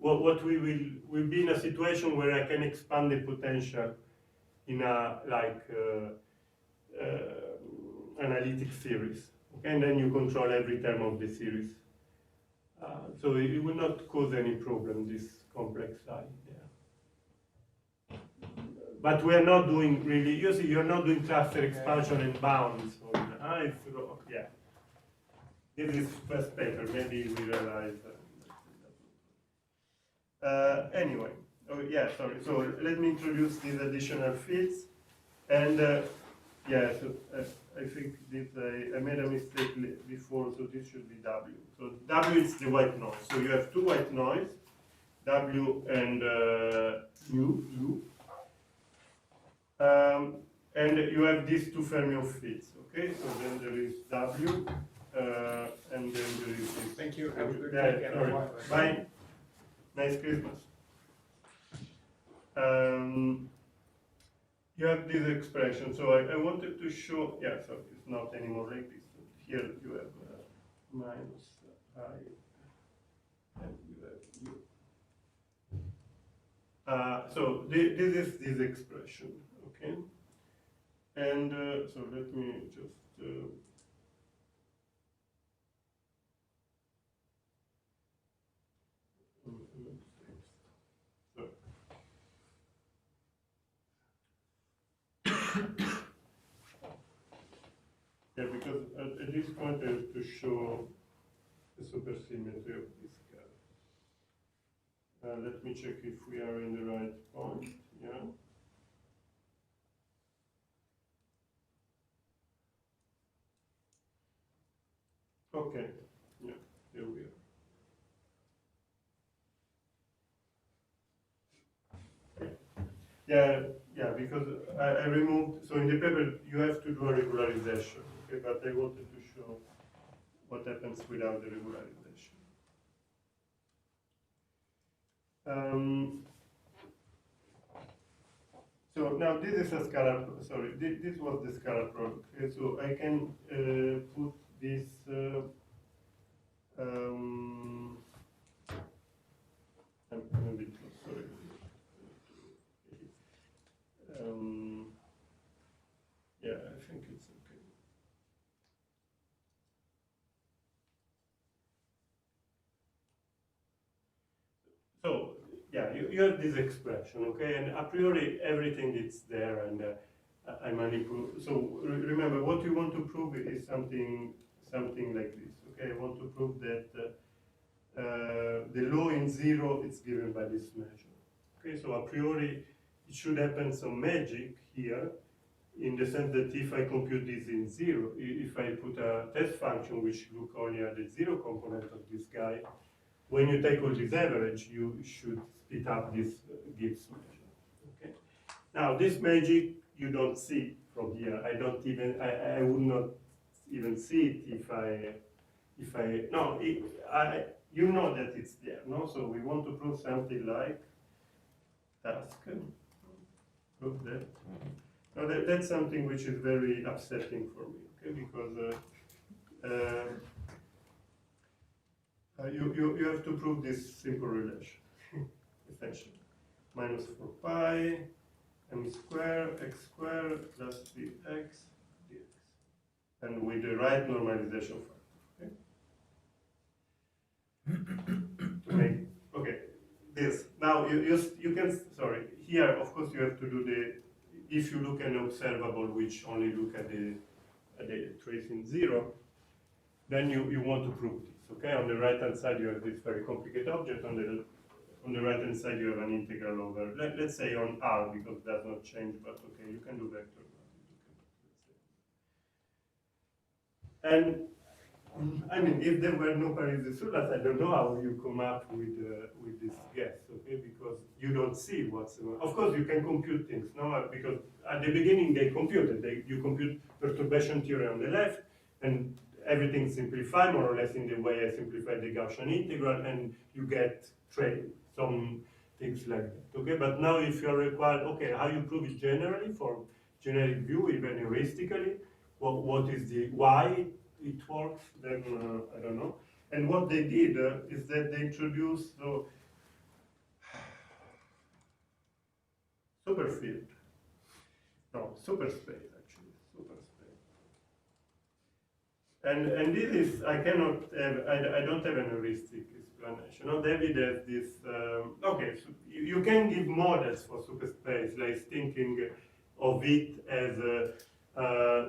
what we will be in a situation where I can expand the potential in a analytic series, okay? And then you control every term of the series. So it will not cause any problem, this complex I there. But we are not doing really, you see, you're not doing cluster expansion and bounds. So, yeah. This is first paper, maybe we realize. Anyway, sorry. So let me introduce these additional fields. And I think this, I made a mistake before, so this should be W. So W is the white noise. So you have two white noise, W and U. And you have these two fermion fields, okay? So then there is W, and then there is this. Thank you. Have a good Yeah, weekend. sorry. Bye. Nice Christmas. You have this expression, so I wanted to show, so it's not anymore like this. Here you have minus I, and you have U. So this is this expression, okay? And so let me just, yeah, because at this point I have to show the supersymmetry of this curve. Let me check if we are in the right point. Yeah. Okay. Yeah. Here we are. Yeah, because I removed, so in the paper you have to do a regularization, okay, but I wanted to show what happens without the regularization. So now this is a scalar, sorry, this was the scalar product, okay, so I can put this, I'm a bit close, sorry. Yeah, I think it's okay. So, yeah, you have this expression, okay, and a priori everything is there, and I manipulate. So remember, what you want to prove is something like this, okay? I want to prove that the law in zero is given by this measure, okay? So a priori, it should happen some magic here, in the sense that if I compute this in zero, if I put a test function which look only at the zero component of this guy, when you take all this average, you should spit up this Gibbs measure. Okay. Now this magic you don't see from here. I would not even see it if I you know that it's there, no? So we want to prove something like task. Prove that. Now that's something which is very upsetting for me, okay? Because you have to prove this simple relation, essentially. Minus 4 pi m squared x squared plus dx dx, and with the right normalization factor. Okay. Okay. This now you can, sorry, here of course you have to do the, if you look at an observable which only look at the trace in zero, then you want to prove this. Okay, on the right hand side you have this very complicated object. On the right hand side you have an integral over, let's say on R, because it does not change, but okay, you can do vector. And I mean, if there were no Parisi and Sourlas, I don't know how you come up with this guess, okay? Because you don't see what's. Of course, you can compute things, no? Because at the beginning they computed. You compute perturbation theory on the left, and everything simplified more or less in the way I simplified the Gaussian integral, and you get some things like that. Okay, but now if you are required, okay, how you prove it generally for generic view, even heuristically, what is the why it works? Then I don't know. And what they did is that they introduced the superfield. No, superspace actually, superspace. And this is, I cannot have, I don't have an heuristic explanation. No, David has this, okay, so you can give models for superspace, like thinking of it as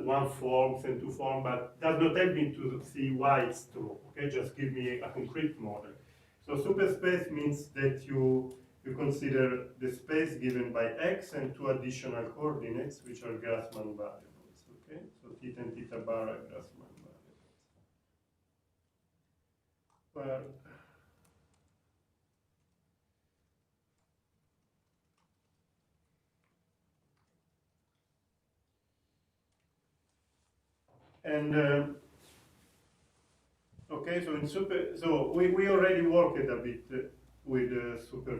one form and two form, but does not help me to see why it's true. Okay, just give me a concrete model. So superspace means that you consider the space given by x and two additional coordinates, which are Grassmann variables. Okay, so theta and theta bar are Grassmann variables. Well, and okay, so we already worked a bit with super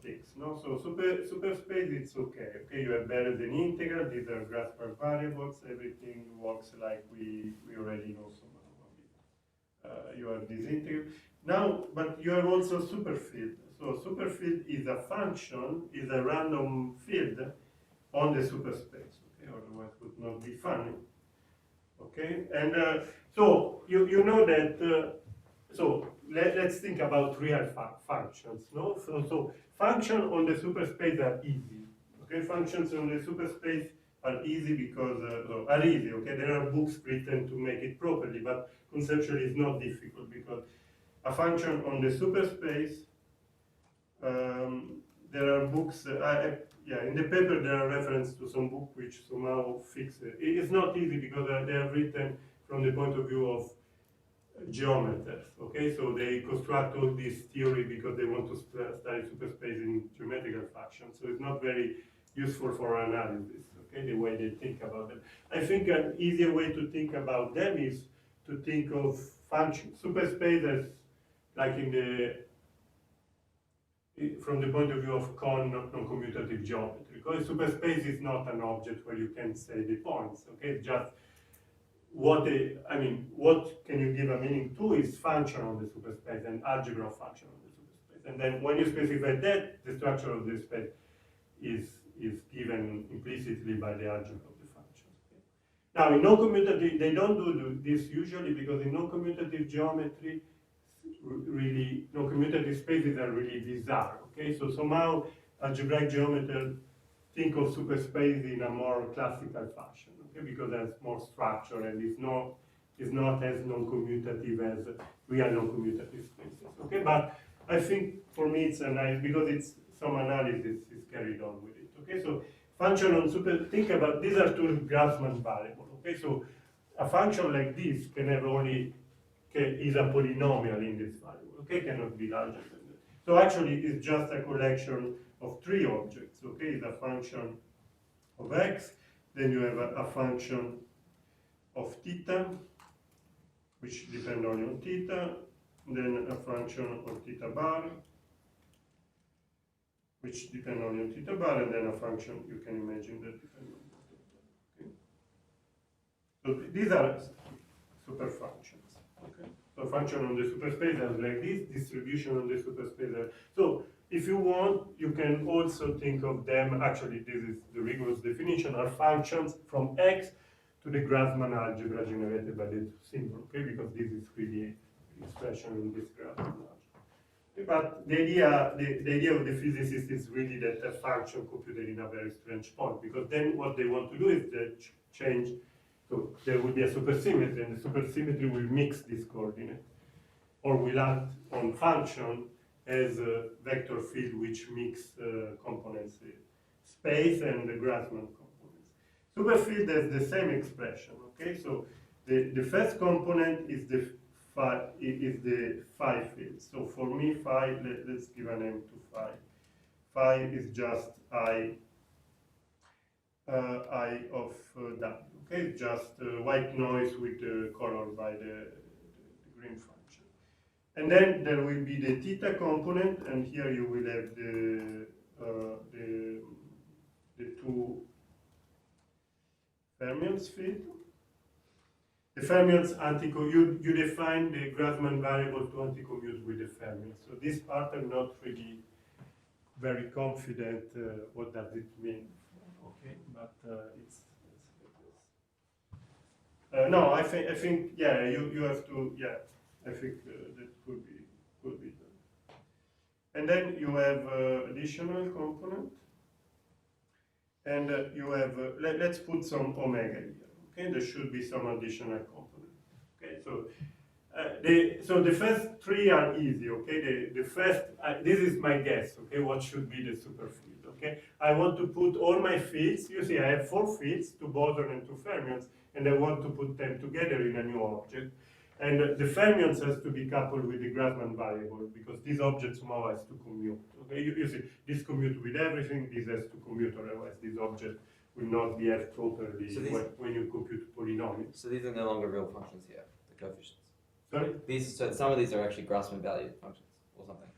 things, no? So superspace, it's okay. Okay, you have variables and integral. These are Grassmann variables. Everything works like we already know somehow. You have this integral now, but you have also superfield. So superfield is a function, is a random field on the superspace. Okay, otherwise it would not be funny. Okay, and so you know that. So let's think about real functions. No, so functions on the superspace are easy. Okay, functions on the superspace are easy because are easy. Okay, there are books written to make it properly, but conceptually it's not difficult because a function on the superspace. There are books. Yeah, in the paper there are references to some book which somehow fix it. It's not easy because they are written from the point of view of geometers. Okay, so they construct all this theory because they want to study superspace in geometrical functions. So it's not very useful for analysis. Okay, the way they think about them. I think an easier way to think about them is to think of functions, superspace as like in the from the point of view of non-commutative geometry. Because superspace is not an object where you can say the points. Okay, it's just what can you give a meaning to is function on the superspace and algebra of function on the superspace. And then when you specify that, the structure of the space is given implicitly by the algebra of the function. Okay? Now in non-commutative, they don't do this usually because in non-commutative geometry, really non-commutative spaces are really bizarre. Okay, so somehow algebraic geometers think of superspace in a more classical fashion. Okay, because it has more structure and is not as non-commutative as real non-commutative spaces. Okay, but I think for me it's a nice because it's some analysis is carried on with it. Okay, so function on think about these are two Grassmann variables. Okay, so a function like this can have only is a polynomial in this variable. Okay, cannot be larger than that. So actually, it's just a collection of three objects. Okay, it's a function of x. Then you have a function of theta, which depends only on theta. Then a function of theta bar, which depends only on theta bar, and then a function you can imagine that depends on theta. Okay. So these are super functions. Okay. So function on the superspace is like this, distribution on the superspace. So if you want, you can also think of them, actually this is the rigorous definition, are functions from X to the Grassmann algebra generated by the symbol, okay, because this is really expression in this Grassmann algebra. But the idea of the physicist is really that a function computed in a very strange point, because then what they want to do is that change. So there will be a supersymmetry, and the supersymmetry will mix this coordinate, or will add on function as a vector field which mix components, space and the Grassmann components. Superfield has the same expression. Okay, so the first component is the phi field. So for me, phi. Let's give a name to phi. Phi is just I I of W. Okay, just white noise with colored by the green function. And then there will be the theta component, and here you will have the two fermions field. The fermions you define the Grassmann variable to anticommute with the fermions. So this part I'm not really very confident what does it mean. Okay, but it's no, I think yeah, you have to, yeah, I think that could be done. And then you have additional component, and you have let's put some omega here. Okay, there should be some additional component. Okay, so the first three are easy. Okay, the first this is my guess. Okay, what should be the superfield? Okay, I want to put all my fields. You see, I have 4 fields, 2 boson and 2 fermions, and I want to put them together in a new object. And the fermions has to be coupled with the Grassmann variable because this object somehow has to commute. Okay, you see, this commute with everything. This has to commute, otherwise this object will not behave properly So when you compute polynomials. So these are no longer real functions here, the coefficients. Sorry? So some of these are actually Grassmann valued functions or something.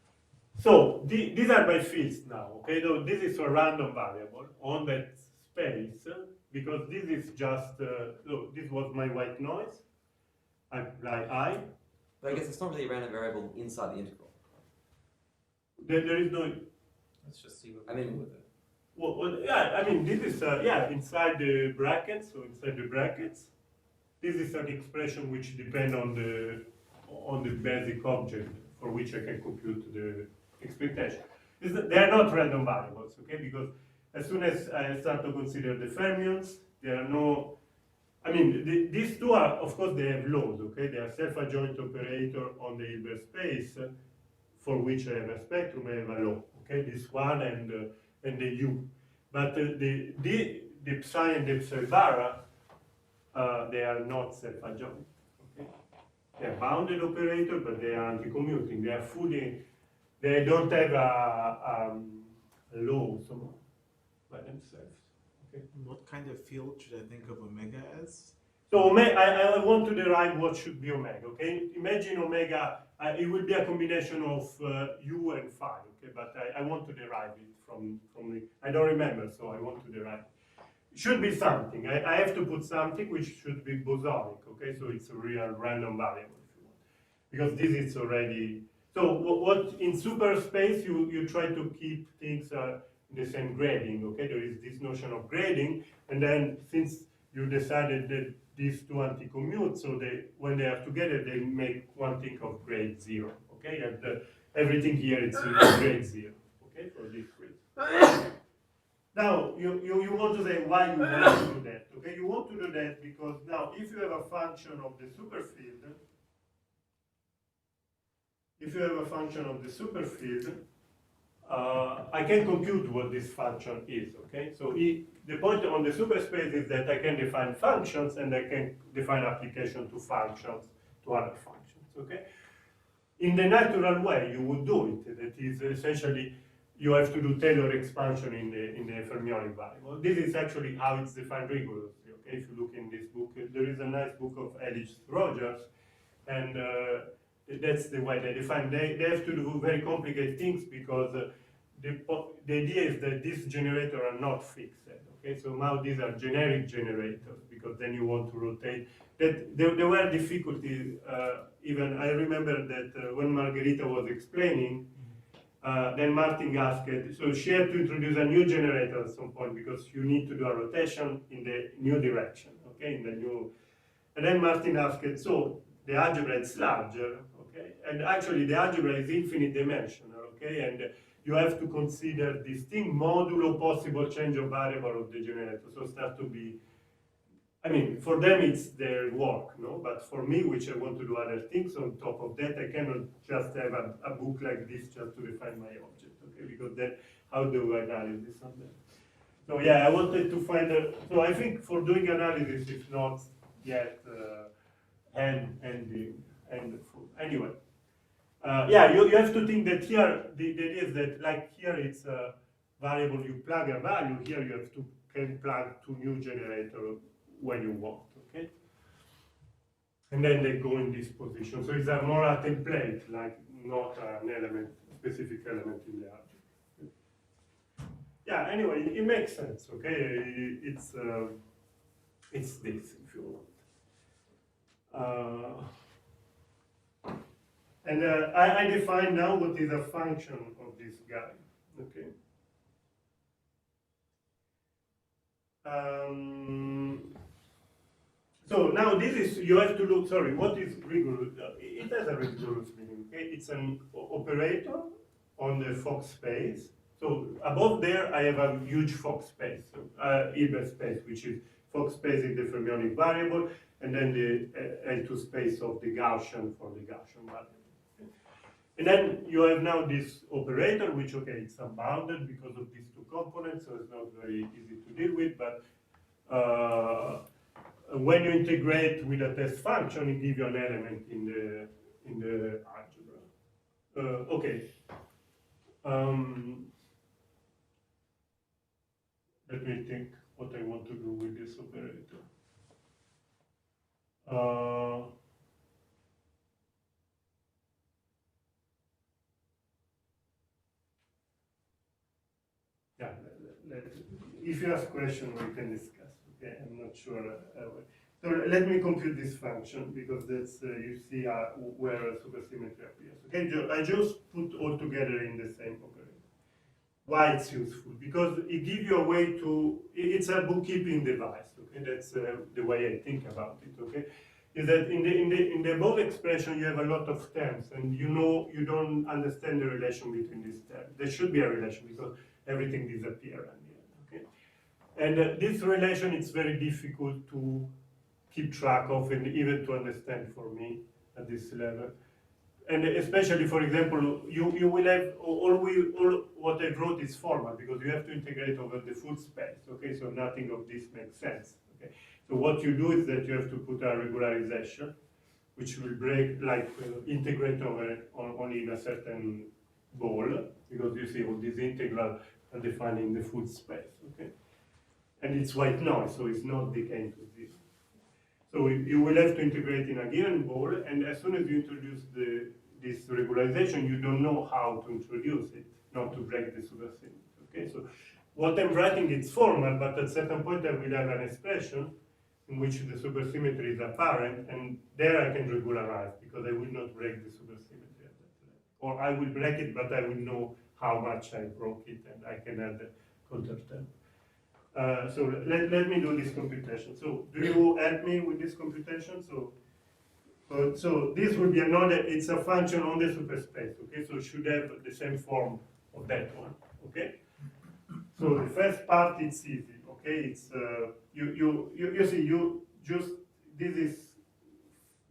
So these are my fields now, okay? So this is a random variable on that space because this is just, look, this was my white noise. I apply I. But I guess it's not really a random variable inside the integral. There is no, Let's just see what I we do mean- with it. well, yeah, I mean, this is, yeah, inside the brackets, so inside the brackets. This is an expression which depends on the basic object for which I can compute the expectation. They are not random variables, okay? Because as soon as I start to consider the fermions, there are no, I mean, these two are, of course, they have laws, okay? They are self-adjoint operator on the Hilbert space for which I have a spectrum, I have a law, okay? This one and the U. But the psi and the psi bar, they are not self-adjoint, okay? They are bounded operator, but they are anti-commuting. They are fully, they don't have a law somehow by themselves. Okay. What kind of field should I think of omega as? So I want to derive what should be omega. Okay, imagine omega. It will be a combination of u and phi. Okay, but I want to derive it from the. I don't remember, so I want to derive it. It should be something. I have to put something which should be bosonic. Okay, so it's a real random variable if you want, because this is already. So what in superspace you try to keep things in the same grading. Okay, there is this notion of grading, and then since you decided that these two anti-commute, so when they are together, they make one thing of grade 0. Okay, and everything here is grade 0. Okay, for this reason. Now you want to say why you want to do that. Okay, you want to do that because now if you have a function of the superfield, I can compute what this function is, okay? So the point on the superspace is that I can define functions and I can define application to functions, to other functions, okay? In the natural way, you would do it. That is essentially, you have to do Taylor expansion in the fermionic variable. This is actually how it's defined rigorously, okay? If you look in this book, there is a nice book of Rogers, and that's the way they define. They have to do very complicated things because the idea is that these generators are not fixed. Okay, so now these are generic generators because then you want to rotate. That there were difficulties. Even I remember that when Margherita was explaining, then Martin asked, so she had to introduce a new generator at some point because you need to do a rotation in the new direction. Okay, in the new. And then Martin asked, so the algebra is larger, okay? And actually the algebra is infinite dimensional, okay? And you have to consider this thing modulo possible change of variable of the generator. So start to be, I mean, for them it's their work, no? But for me, which I want to do other things on top of that, I cannot just have a book like this just to define my object, okay? Because then how do I analysis on that? So yeah, I wanted to find so I think for doing analysis, it's not yet anyway, yeah, you have to think that here the idea is that like here it's a variable you plug a value, here you have to can plug to new generator when you want, okay? And then they go in this position. So it's more a template, like not an element, specific element in the algebra. Yeah, anyway, it makes sense, okay? It's this, if you want. And I define now what is a function of this guy, okay? So now this is, you have to look, sorry, what is rigorous? It has a rigorous meaning, okay? It's an operator on the Fock space. So above there, I have a huge Fock space, Hilbert space, which is Fock space is the fermionic variable, and then the L2 space of the Gaussian for the Gaussian variable. Okay? And then you have now this operator, which, okay, it's unbounded because of these two components, so it's not very easy to deal with, but when you integrate with a test function, it gives you an element in the algebra. Okay. Let me think what I want to do with this operator. Yeah, if you ask questions, we can discuss. Okay, I'm not sure. So let me compute this function because that's you see where supersymmetry appears. Okay, I just put all together in the same operator. Why it's useful? Because it gives you a way to. It's a bookkeeping device. Okay, that's the way I think about it. Okay, is that in the above expression you have a lot of terms, and you don't understand the relation between these terms. There should be a relation because everything disappears. And this relation is very difficult to keep track of and even to understand for me at this level. And especially, for example, you will have all what I wrote is formal because you have to integrate over the full space. Okay, so nothing of this makes sense. Okay, so what you do is that you have to put a regularization, which will break like integrate over only in a certain ball because you see all these integrals are defining the full space. Okay. And it's white noise, so it's not decaying to zero. So you will have to integrate in a given ball, and as soon as you introduce this regularization, you don't know how to introduce it, not to break the supersymmetry. Okay, so what I'm writing is formal, but at a certain point I will have an expression in which the supersymmetry is apparent, and there I can regularize because I will not break the supersymmetry at that level. Or I will break it, but I will know how much I broke it, and I can add the counter term. So let me do this computation. So do you help me with this computation? So this would be another, it's a function on the superspace, okay? So it should have the same form of that one, okay? So the first part, it's easy, okay? It's, you see, this is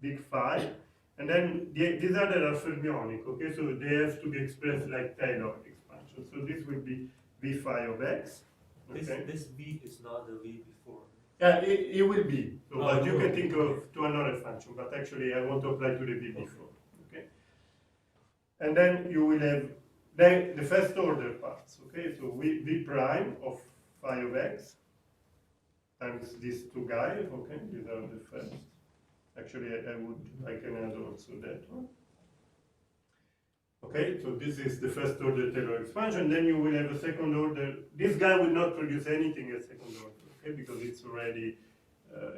big phi, and then these other are fermionic, okay? So they have to be expressed like Taylor expansion. So this will be v phi of x. Okay. This V is not the V before. Yeah, it will be. So, Oh, but you no. can think of to another function, but actually I want to apply to the V before. Okay. And then you will have the first order parts. Okay, so V prime of phi of x times these two guys. Okay, these are the first. Actually, I can add also that one. Okay, so this is the first order Taylor expansion. Then you will have a second order. This guy will not produce anything as second order, okay, because it's already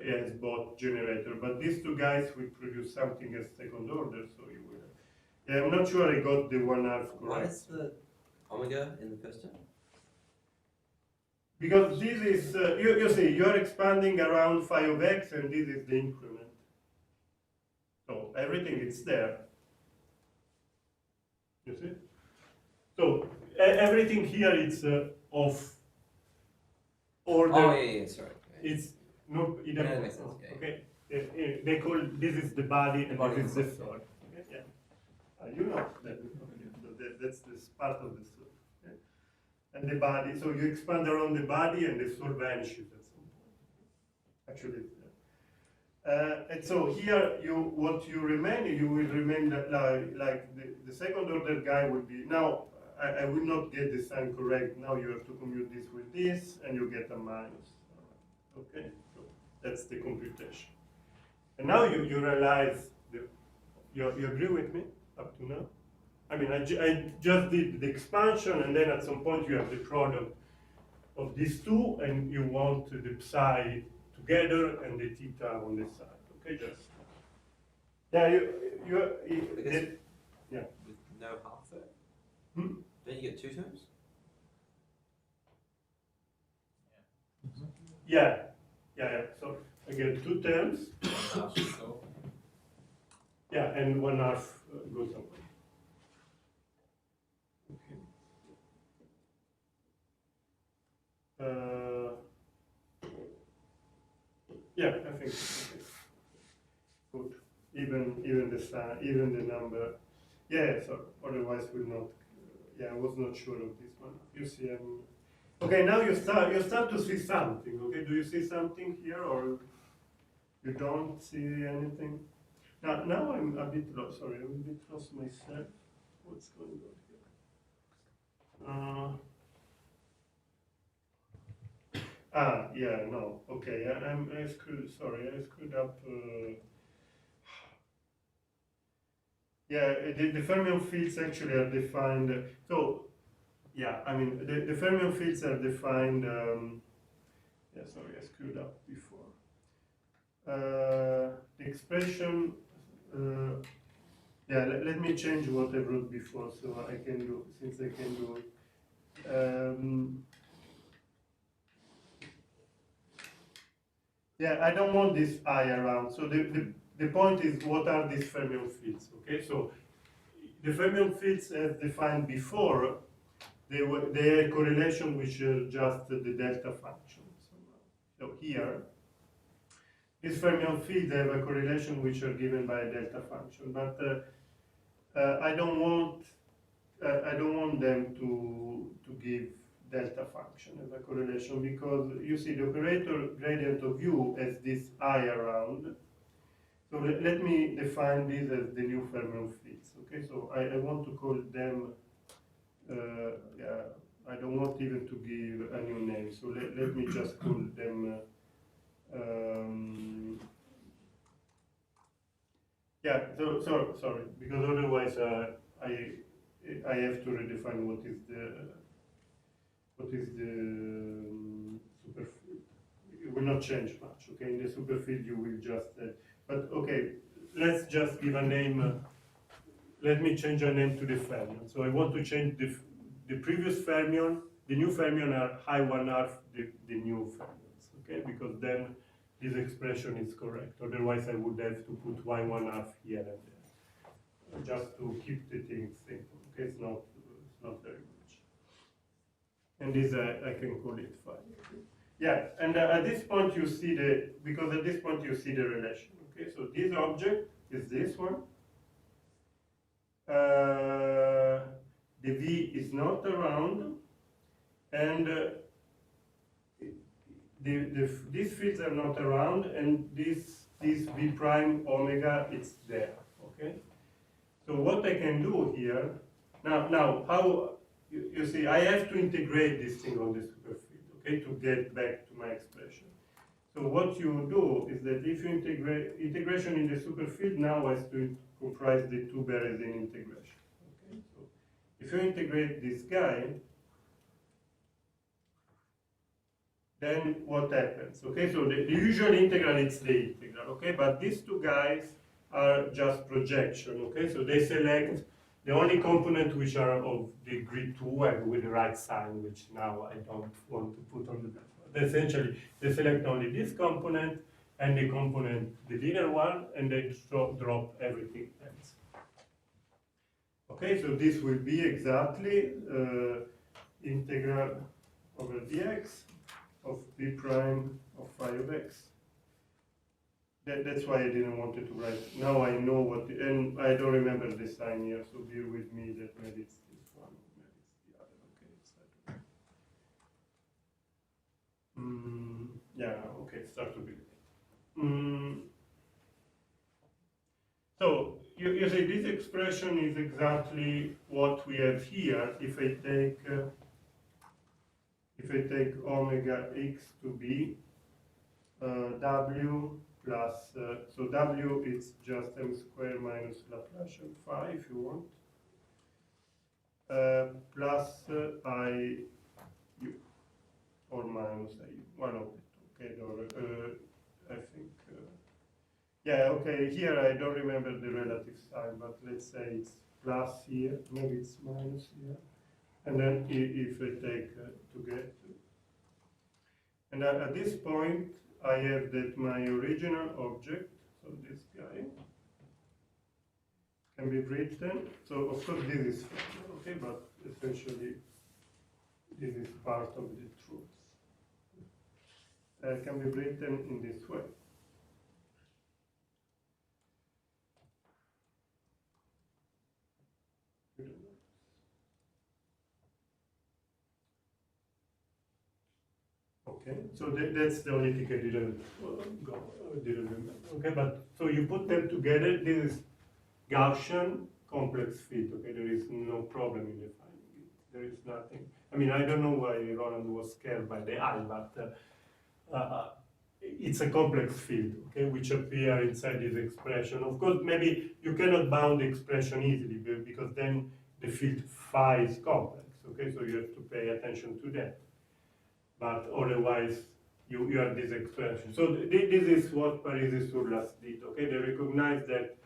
it has both generator. But these two guys will produce something as second order. So you will. Yeah, I'm not sure I got the 1/2 correct. Why is the omega in the first term? Because this is you see you are expanding around phi of x, and this is the increment. So everything is there. You see? So everything here is of order. Oh yeah, sorry. Yeah. It's no, it Yeah, that doesn't makes sense, yeah. Okay. They call this is the body and body this is the is- soul. Okay? Yeah. You know that. That's this part of the soul. Okay? And the body. So you expand around the body, and the soul vanishes at some point. Actually. And so here, what you will remain like the second order guy will be now. I will not get the sign correct. Now you have to commute this with this, and you get a minus. Okay, so that's the computation. And now you realize, you agree with me up to now? I mean, I just did the expansion, and then at some point you have the product of these two, and you want the psi together and the theta on the side. Okay, just yeah, yeah. With no half there? Hmm? Don't you get two terms? Yeah. So I get two terms. So, Yeah, and 1/2 goes away. Okay. Yeah, I think okay. Good. Even the sign, even the number. Yeah, so otherwise we'll not. Yeah, I was not sure of this one. You see, okay. Now you start to see something. Okay, do you see something here, or you don't see anything? Now I'm a bit lost. Sorry, I'm a bit lost myself. What's going on here? Yeah, no. Okay, I screwed. Sorry, I screwed up. Yeah, the fermion fields actually are defined. So, yeah, I mean the fermion fields are defined. Yeah, sorry, I screwed up before. The expression. Yeah, let me change what I wrote before, so I can do, since I can do it. Yeah, I don't want this I around. So the point is, what are these fermion fields? Okay, so the fermion fields as defined before, they had correlation which is just the delta function. So here, these fermion fields have a correlation which are given by a delta function, but I don't want them to give delta function as a correlation, because you see the operator gradient of u has this I around. So let me define these as the new fermion fields. Okay, so I want to call them. Yeah, I don't want even to give a new name. So let me just call them. Yeah, so sorry, because otherwise I have to redefine what is the superfield. It will not change much. Okay, in the superfield you will just. But okay, let's just give a name. Let me change a name to the fermion. So I want to change the previous fermion. The new fermion are I 1/2 the new fermions. Okay, because then this expression is correct. Otherwise, I would have to put y 1/2 here and there, just to keep the thing simple. Okay, it's not very much. And this I can call it phi. Yeah, and at this point you see because at this point you see the relation. Okay, so this object is this one. The V is not around, and these fields are not around, and this V prime omega is there. Okay. So what I can do here now how you see I have to integrate this thing on the superfield. Okay, to get back to my expression. So what you do is that if you integrate integration in the superfield now has to comprise the two Berezin integration. Okay, so if you integrate this guy, then what happens? Okay, so the usual integral is the integral. Okay, but these two guys are just projection. Okay, so they select the only component which are of degree 2 and with the right sign, which now I don't want to put on the graph. But essentially, they select only this component and the component, the linear one, and they drop everything else. Okay, so this will be exactly integral over dx of b prime of phi of x. That's why I didn't want it to write. Now I know what, and I don't remember the sign here, so bear with me that maybe it's this one, maybe it's the other. Okay, it's that one. Yeah, okay, start to be. So You see, this expression is exactly what we have here. If I take omega x to be w plus, so w is just m squared minus Laplacian phi, if you want, plus I u, or minus I u, one of it, okay, I think, yeah, okay, here I don't remember the relative sign, but let's say it's plus here, maybe it's minus here, and then if I take to get, and at this point, I have that my original object, so this guy, can be written, so of course this is factor, okay, but essentially this is part of the truth. Can be written in this way. Okay, so that's the only thing I didn't remember. Okay, but so you put them together. This is Gaussian complex fit. Okay, there is no problem in defining it. There is nothing. I mean, I don't know why Roland was scared by the eye, but it's a complex field, okay, which appear inside this expression. Of course, maybe you cannot bound the expression easily because then the field phi is complex. Okay, so you have to pay attention to that. But otherwise, you have this expression. So this is what Parisi and Sourlas did. Okay, they recognize that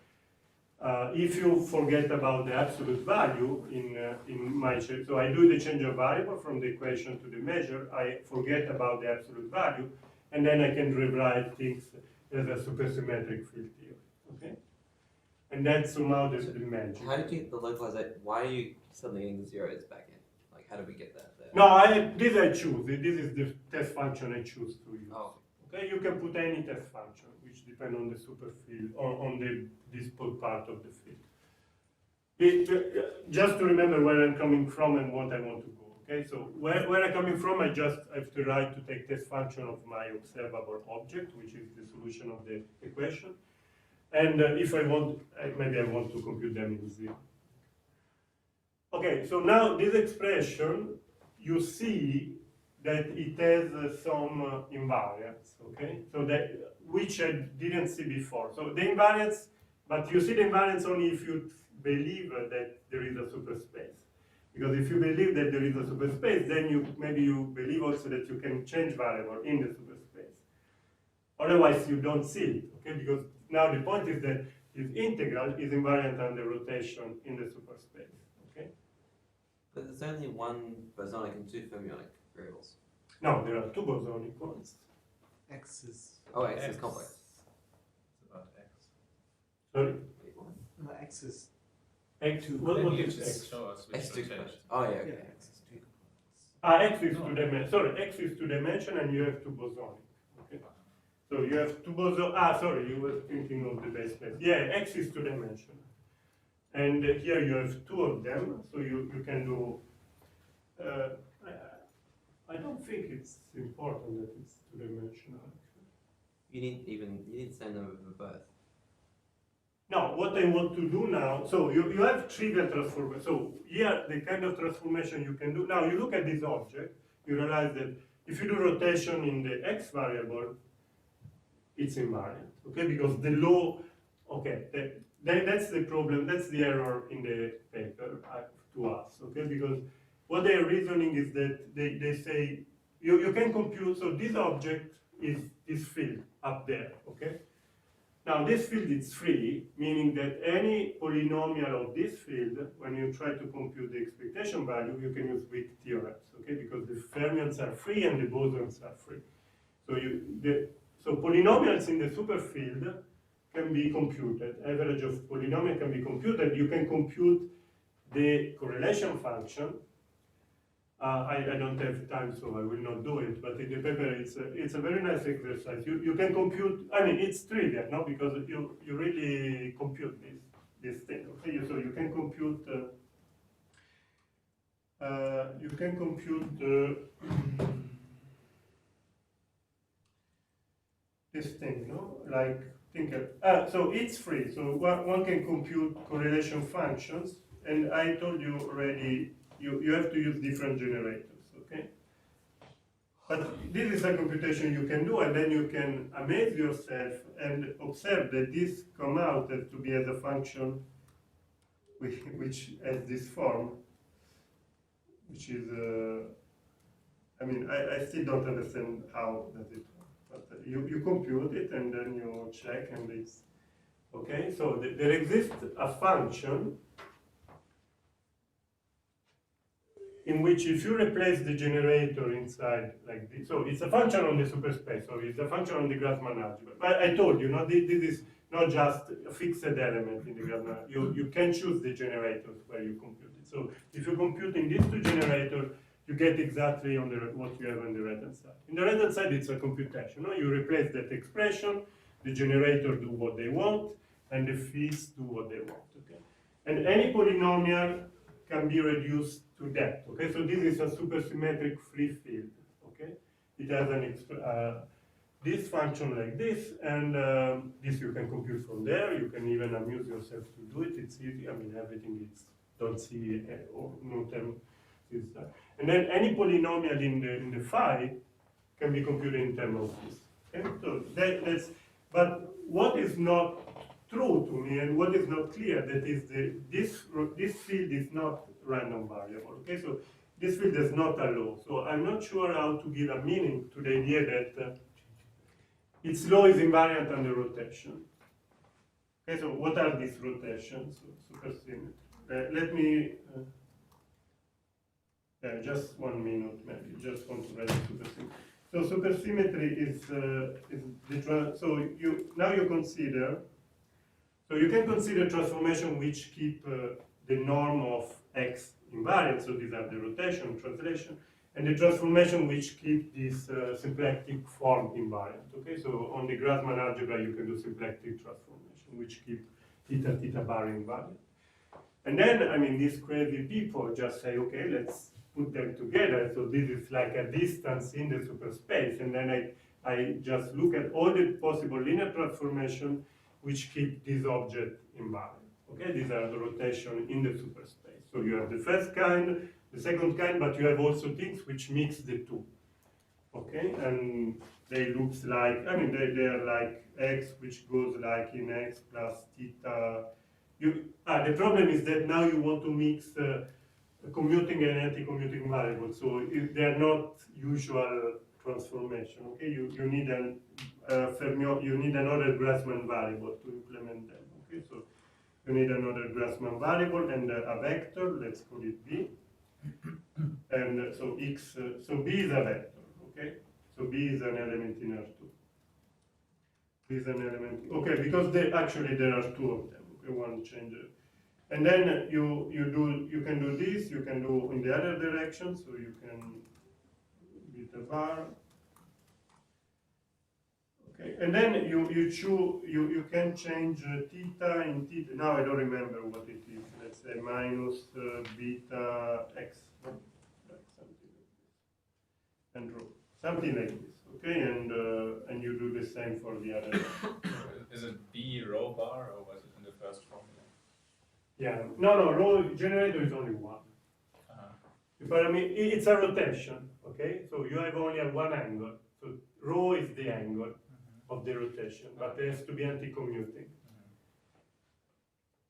if you forget about the absolute value in my shape, so I do the change of variable from the equation to the measure, I forget about the absolute value, and then I can rewrite things as a supersymmetric field theory. Okay, and that's somehow the magic. How did you get the localization? Why are you suddenly getting the zeros back in? Like, how do we get that there? No, this I choose. This is the test function I choose to use. Oh. Okay, you can put any test function, which depend on the superfield or on the dispute part of the field. Just to remember where I'm coming from and what I want to go. Okay, so where I'm coming from, I just have to write to take test function of my observable object, which is the solution of the equation. And if I want, maybe I want to compute them in zero. Okay, so now this expression, you see that it has some invariants, okay? So that, which I didn't see before. So the invariants, but you see the invariants only if you believe that there is a superspace. Because if you believe that there is a superspace, then maybe you believe also that you can change variable in the superspace. Otherwise, you don't see it, okay? Because now the point is that this integral is invariant under rotation in the superspace, okay? But there's only one bosonic and two fermionic variables. No, there are two bosonic ones. X is Oh, X is complex. It's about X. Sorry? Wait, what? no, X is X, Can what you is just X? show us which X will two change? complex. Oh, yeah, yeah, okay. X is two complex. X is two dimension. Sorry, X is two dimension, and you have two bosonic. Okay. So you have two boson. Sorry, you were thinking of the base pair. Yeah, X is two dimension, and here you have two of them. So you can do. I don't think it's important that it's two dimensional. You need the same number for both. Now, what I want to do now, so you have trivial transformation. So here, the kind of transformation you can do. Now, you look at this object, you realize that if you do rotation in the x variable, it's invariant, okay? Because the law, okay, that's the problem, that's the error in the paper to us, okay? Because what they are reasoning is that they say, you can compute, so this object is this field up there, okay? Now this field is free, meaning that any polynomial of this field, when you try to compute the expectation value, you can use weak theorems, okay? Because the fermions are free and the bosons are free. So polynomials in the superfield can be computed. Average of polynomial can be computed. You can compute the correlation function. I don't have time, so I will not do it. But in the paper, it's a very nice exercise. You can compute. I mean, it's trivial, no, because you really compute this thing. Okay, so you can compute. This thing, no, like So it's free. So one can compute correlation functions, and I told you already you have to use different generators. Okay. But this is a computation you can do, and then you can amaze yourself and observe that this come out as to be as a function which has this form, which is, I mean, I still don't understand how does it work. But you compute it, and then you check, and it's, okay? So there exists a function in which if you replace the generator inside like this, so it's a function on the superspace, so it's a function on the Grassmann algebra. But I told you, this is not just a fixed element in the Grassmann. You can choose the generators where you compute it. So if you compute in these two generators, you get exactly on what you have on the right-hand side. In the right-hand side, it's a computation. No? You replace that expression, the generator do what they want, and the fields do what they want. Okay? And any polynomial can be reduced to that. Okay, so this is a supersymmetric free field. Okay, it has this function like this, and this you can compute from there. You can even amuse yourself to do it. It's easy. I mean, everything is don't see or no term is that. And then any polynomial in the phi can be computed in terms of this. Okay, so that's. But what is not true to me, and what is not clear, that is this field is not random variable. Okay, so this field is not a law. So I'm not sure how to give a meaning to the idea that its law is invariant under rotation. Okay, so what are these rotations? So supersymmetry. Let me. Just 1 minute, maybe. Just want to write supersymmetry. So supersymmetry is the so now you consider. So you can consider transformation which keep the norm of x invariant, so these are the rotation, translation, and the transformation which keep this symplectic form invariant. Okay, so on the Grassmann algebra you can do symplectic transformation which keep theta bar invariant. And then, I mean, these crazy people just say, okay, let's put them together. So this is like a distance in the superspace, and then I just look at all the possible linear transformation which keep this object invariant. Okay, these are the rotation in the superspace. So you have the first kind, the second kind, but you have also things which mix the two. Okay, and they look like, I mean, they are like x, which goes like in x plus theta. The problem is that now you want to mix commuting and anti-commuting variables. So they are not usual transformation. Okay, you need you need another Grassmann variable to implement them. Okay, so you need another Grassmann variable and a vector. Let's call it b. And so x. So b is a vector. Okay, so b is an element in R2. B is an element. Okay, because actually there are two of them. Okay, one changes. And then you can do this. You can do in the other direction. So you can beta bar. Okay, and then you can change theta in theta. Now I don't remember what it is. Let's say minus beta x, like something like this, and rho, something like this. Okay, and you do the same for the other. Is it B rho bar, or was it in the first formula? Yeah, no, rho generator is only one. But I mean, it's a rotation. Okay, so you have only at one angle. So rho is the angle of the rotation, but it has to be anti-commuting.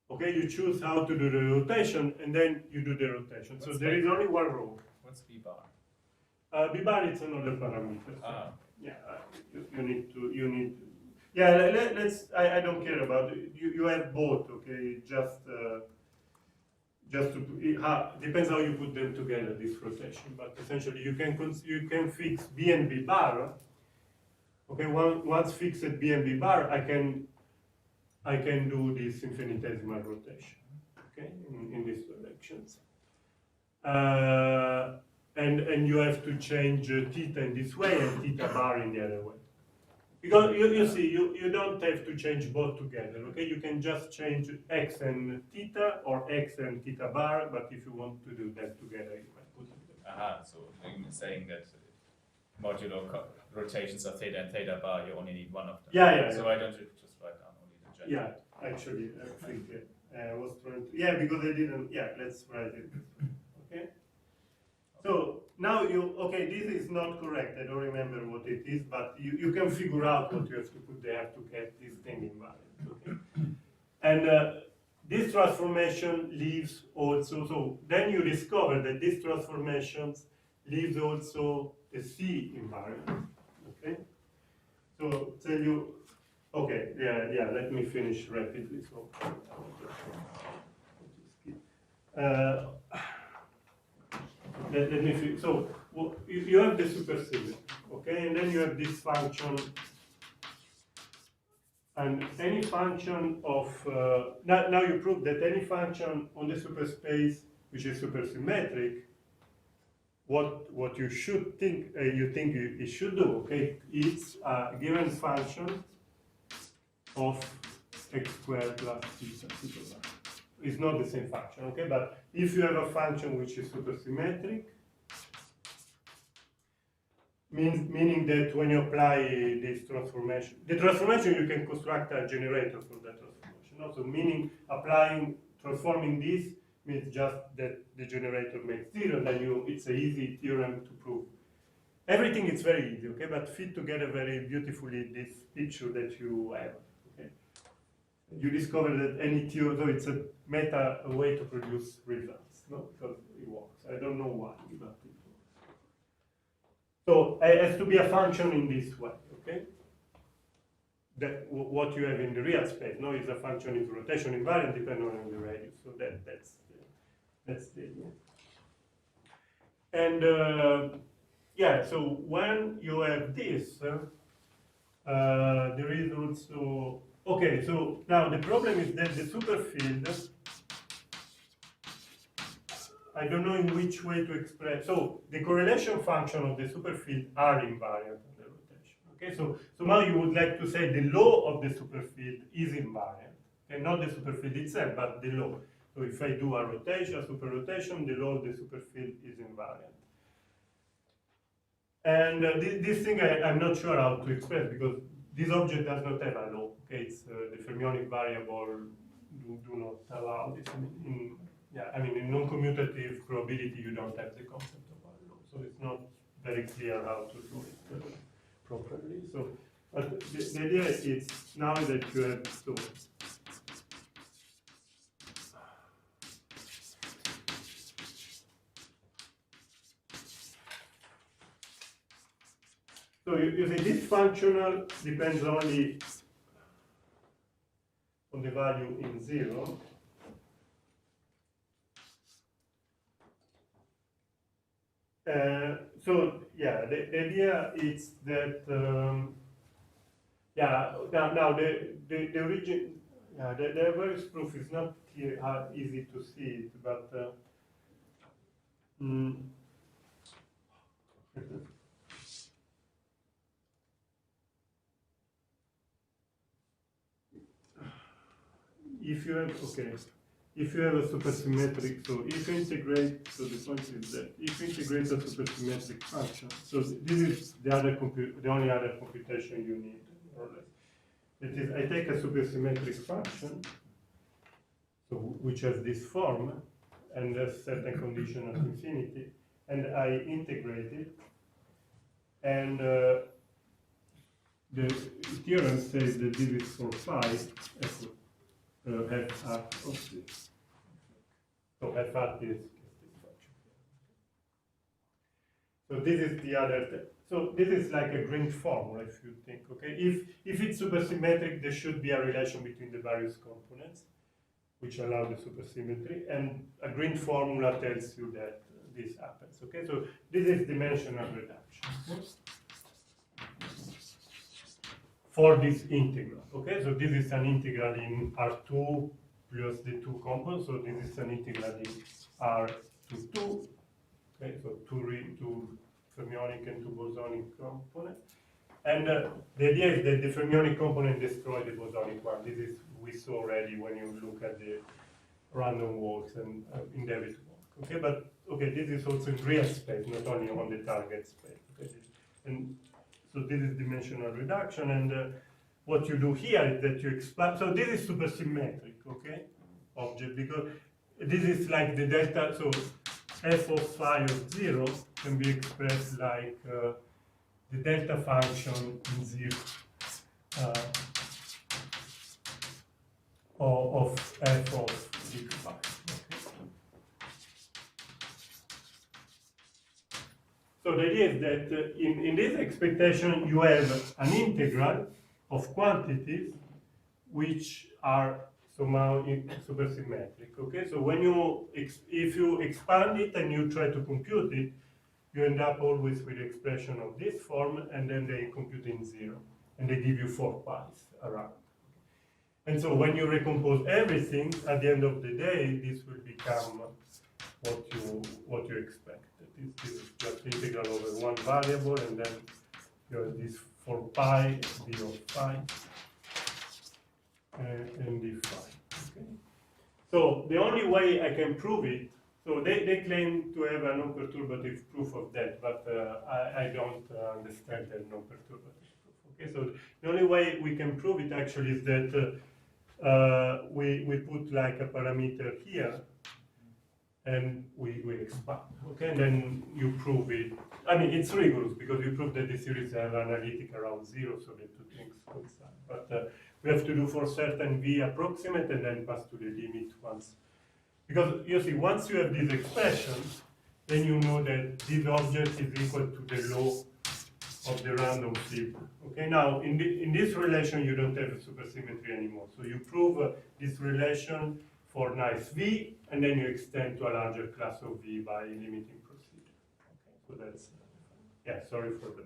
Okay, you choose how to do the rotation, and then you do the rotation. So there is only one rho. What's B bar? B bar is another parameter. So yeah, you need to. Yeah, let's. I don't care about it. You have both. Okay, just to depends how you put them together. This rotation, but essentially you can fix B and B bar. Okay, once fixed B and B bar, I can do this infinitesimal rotation. Okay, in these directions. And you have to change theta in this way and theta bar in the other way. Because you see, you don't have to change both together. Okay, you can just change x and theta or x and theta bar. But if you want to do that together, you can put it together. Aha, so you're saying that modulo rotations of theta and theta bar, you only need one of them. Yeah. So why don't you just write Yeah, actually, I think I was trying to, yeah, because I didn't, yeah, let's write it. Okay? So now okay, this is not correct. I don't remember what it is, but you can figure out what you have to put there to get this thing invalid. Okay? And this transformation leaves also, so then you discover that these transformations leaves also a C invariant. Okay? So tell you, okay, yeah, let me finish rapidly. So, let me finish. So you have the supersymmetry, okay, and then you have this function, and any function of now you prove that any function on the superspace which is supersymmetric, what you should think it should do, okay, it's a given function of x squared plus theta. It's not the same function, okay? But if you have a function which is supersymmetric, meaning that when you apply this transformation, the transformation you can construct a generator for that transformation. Also, meaning transforming this means just that the generator makes zero, and then it's an easy theorem to prove. Everything is very easy, okay? But fit together very beautifully this picture that you have. You discover that any theorem, so it's a way to produce results, no? Because it works. I don't know why, but it works. So it has to be a function in this way, okay? That what you have in the real space, no, is a function is rotation invariant depending on the radius. So that's the idea. And yeah, so when you have this, there is also. Okay, so now the problem is that the superfield, I don't know in which way to express. So the correlation function of the superfield are invariant on the rotation. Okay, so now you would like to say the law of the superfield is invariant. Okay, not the superfield itself, but the law. So if I do a rotation, a super rotation, the law of the superfield is invariant. And this thing I'm not sure how to express because this object does not have a law. Okay, it's the fermionic variable do not allow this. In non-commutative probability, you don't have the concept of a law, so it's not very clear how to do it properly. So, but the idea is now that you have So you see, this functional depends only on the value in 0. So yeah, the idea is that now the origin, the various proof is not here, easy to see it, but if you have a supersymmetric, so if you integrate, so the point is that if you integrate a supersymmetric function, so this is the only other computation you need, more or less. That is, I take a supersymmetric function, so which has this form and a certain condition of infinity, and I integrate it, and the theorem says that this is for phi f at of this. So f at is this function. So this is the other. So this is like a Green formula, if you think. Okay, if it's supersymmetric, there should be a relation between the various components, which allow the supersymmetry, and a Green formula tells you that this happens. Okay, so this is dimensional reduction. Okay? For this integral, okay? So this is an integral in R2 plus the two components, so this is an integral in R to 2, okay? So two fermionic and two bosonic components. And the idea is that the fermionic component destroys the bosonic one. This is, we saw already when you look at the random walks and indefinite walk, okay? But, okay, this is also in real space, not only on the target space, okay? And so this is dimensional reduction, and what you do here is that you expand. So this is supersymmetric, okay, object, because this is like the delta. So f of phi of 0 can be expressed like the delta function in 0 of f of sig phi. So the idea is that in this expectation you have an integral of quantities which are somehow supersymmetric. Okay, so when you if you expand it and you try to compute it, you end up always with the expression of this form, and then they compute in 0, and they give you 4 pi's around. And so when you recompose everything, at the end of the day, this will become what you expect. This is just integral over one variable, and then you have this 4 pi, d of phi, and d phi. Okay? So the only way I can prove it, so they claim to have a non-perturbative proof of that, but I don't understand the non-perturbative proof. Okay, so the only way we can prove it actually is that we put like a parameter here, and we expand, okay, and then you prove it. I mean, it's rigorous because you prove that the series are analytic around 0, so the two things coincide. But we have to do for certain v approximate and then pass to the limit once. Because you see, once you have these expressions, then you know that this object is equal to the law of the random field. Okay, now in this relation you don't have a supersymmetry anymore. So you prove this relation for nice v, and then you extend to a larger class of v by limiting procedure. Okay, so that's yeah. Sorry for the.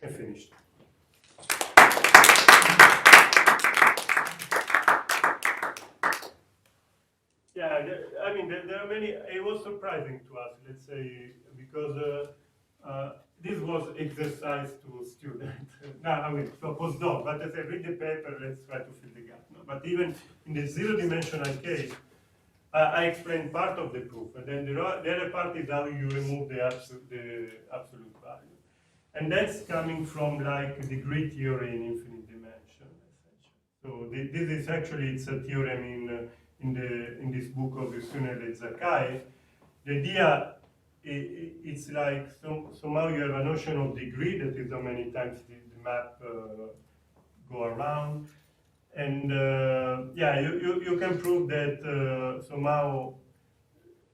I finished. Yeah, I mean there are many. It was surprising to us, let's say, because this was exercise to students. No, I mean to a postdoc. But as I read the paper, let's try to fill the gap. No? But even in the zero-dimensional case, I explained part of the proof, and then the other part is how you remove the absolute value, and that's coming from like degree theory in infinite dimension, essentially. So this is actually it's a theorem in this book of Yusunel and Zakai. The idea it's like somehow you have a notion of degree, that is how many times the map go around. And yeah, you can prove that somehow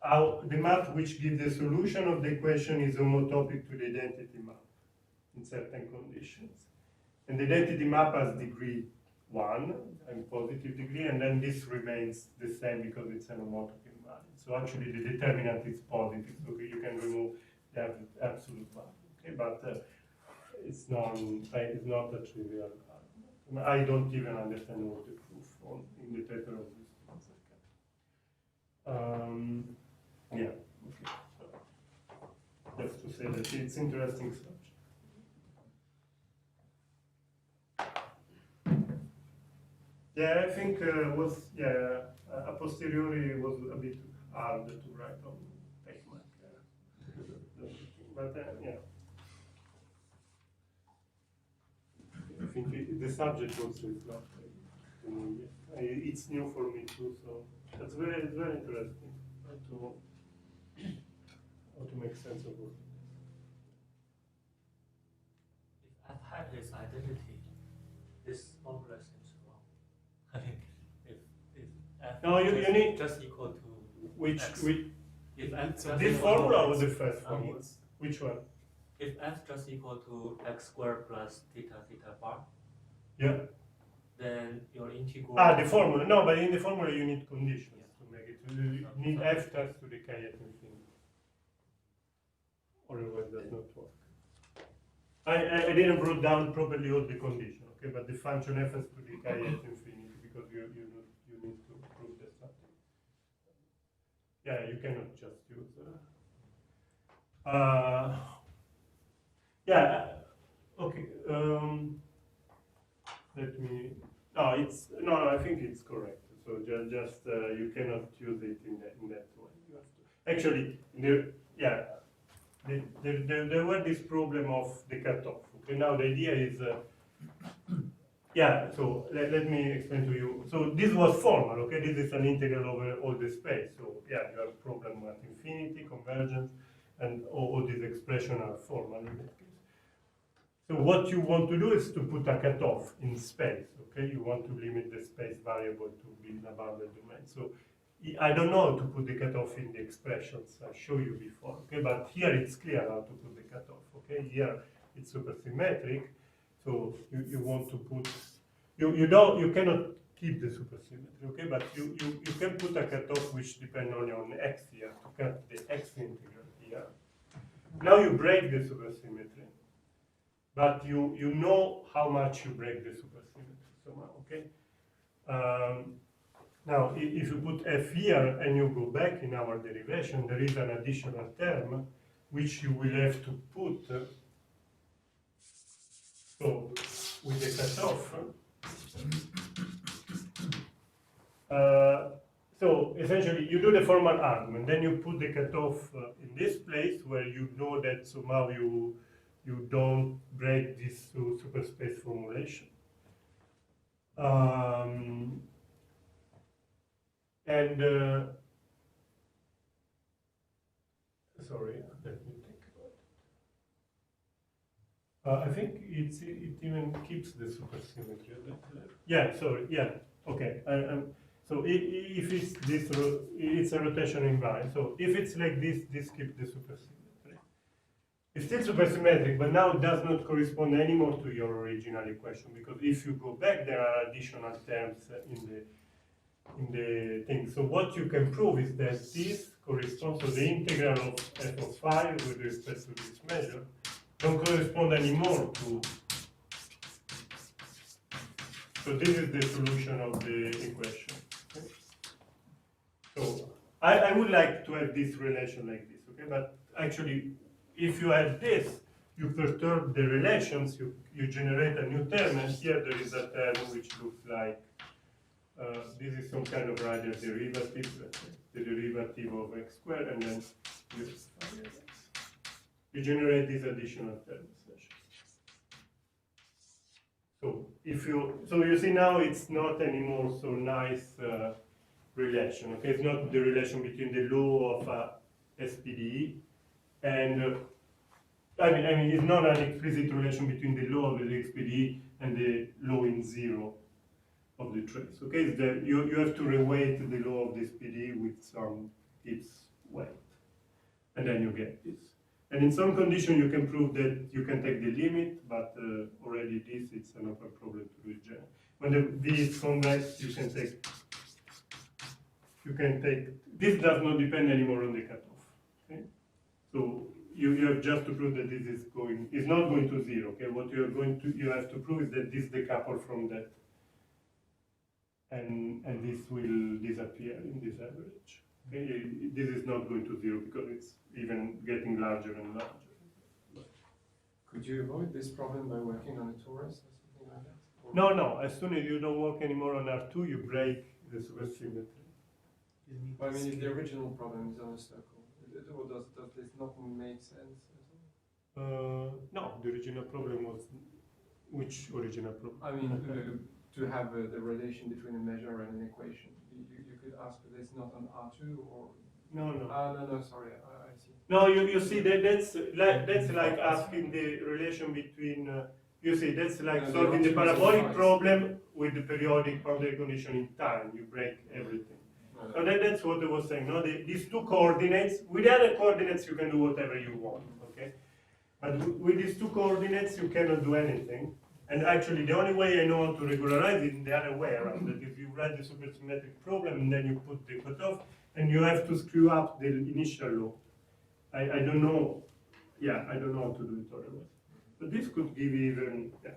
how the map which gives the solution of the equation is homotopic to the identity map in certain conditions. And the identity map has degree 1 and positive degree, and then this remains the same because it's an homotopic value. So actually the determinant is positive, so you can remove the absolute value. Okay, but it's not a trivial. I don't even understand what the proof in the paper of this. Yeah, okay. So, just to say that it's interesting stuff. Yeah, I think a posteriori was a bit hard to write on TechMac. But yeah. I think the subject also is not new yet. It's new for me too, so it's very interesting how to make sense of it. If f hat is identity, this formula seems wrong. I mean, if f No, you need just equal to which x. If f so just this equal to formula x, was the first formula. Which one? If f just equal to x squared plus theta bar, Yeah. then your integral. The formula. No, but in the formula you need conditions to make it. You need f tends to decay at infinity. Otherwise it does not work. I didn't write down properly all the conditions, okay? But the function f has to decay at infinity because you need to prove that something. Yeah, you cannot just use. Yeah. Okay. Let me. No. I think it's correct. So just you cannot use it in that way. You have to actually. There were this problem of the cutoff. Okay. Now the idea is Yeah, so let me explain to you. So this was formal, okay? This is an integral over all the space. So yeah, you have problem at infinity, convergence, and all these expressions are formal in that case. So what you want to do is to put a cutoff in space, okay? You want to limit the space variable to be in a bounded domain. So I don't know how to put the cutoff in the expressions I showed you before, okay? But here it's clear how to put the cutoff, okay? Here it's supersymmetric. So you want to put, you cannot keep the supersymmetry, okay? But you can put a cutoff which depends on your x here to cut the x integral here. Now you break the supersymmetry, but you know how much you break the supersymmetry somehow, okay? Now if you put f here and you go back in our derivation, there is an additional term which you will have to put. So with the cutoff, so essentially you do the formal argument, then you put the cutoff in this place where you know that somehow you don't break this superspace formulation. Sorry, let me think about it. I think it even keeps the supersymmetry. Yeah, sorry, yeah, okay. So if it's this, it's a rotation invariant. So if it's like this keeps the supersymmetry. It's still supersymmetric, but now it does not correspond anymore to your original equation, because if you go back, there are additional terms in the thing. So what you can prove is that this corresponds to the integral of f of phi with respect to this measure don't correspond anymore to. So this is the solution of the equation. Okay? So I would like to have this relation like this, okay? But actually, if you add this, you perturb the relations, you generate a new term, and here there is a term which looks like this is some kind of radial derivative, the derivative of x squared, and then you generate this additional term. So you see now it's not anymore so nice relation. Okay, it's not the relation between the law of SPDE and I mean it's not an explicit relation between the law of the SPDE and the law in zero of the trace. Okay, it's that you have to reweight the law of the SPDE with some its weight, and then you get this. And in some condition, you can prove that you can take the limit, but already this it's an open problem to do it. When the V is convex, you can take. This does not depend anymore on the cutoff. Okay, so you have just to prove that this is not going to zero. Okay, what you have to prove is that this decouples from that, and this will disappear in this average. Okay, this is not going to zero because it's even getting larger and larger. Could you avoid this problem by working on a torus or something like that? Or No. As soon as you don't work anymore on R2, you break the supersymmetry. I mean, if the original problem is on a circle, or does this not make sense at all? No, the original problem was which original problem? I mean, to have the relation between a measure and an equation. You could ask if it's not on R2 or. No. No, sorry, I see. No, you see that's like asking the relation between. You see, that's like solving the parabolic problem with the periodic boundary condition in time. You break everything. So that's what I was saying. No, these two coordinates. With the other coordinates, you can do whatever you want. Okay, but with these two coordinates, you cannot do anything. And actually, the only way I know how to regularize it is the other way around. That if you write the supersymmetric problem and then you put the cutoff, and you have to screw up the initial law. I don't know. Yeah, I don't know how to do it otherwise. But this could give even. Yeah.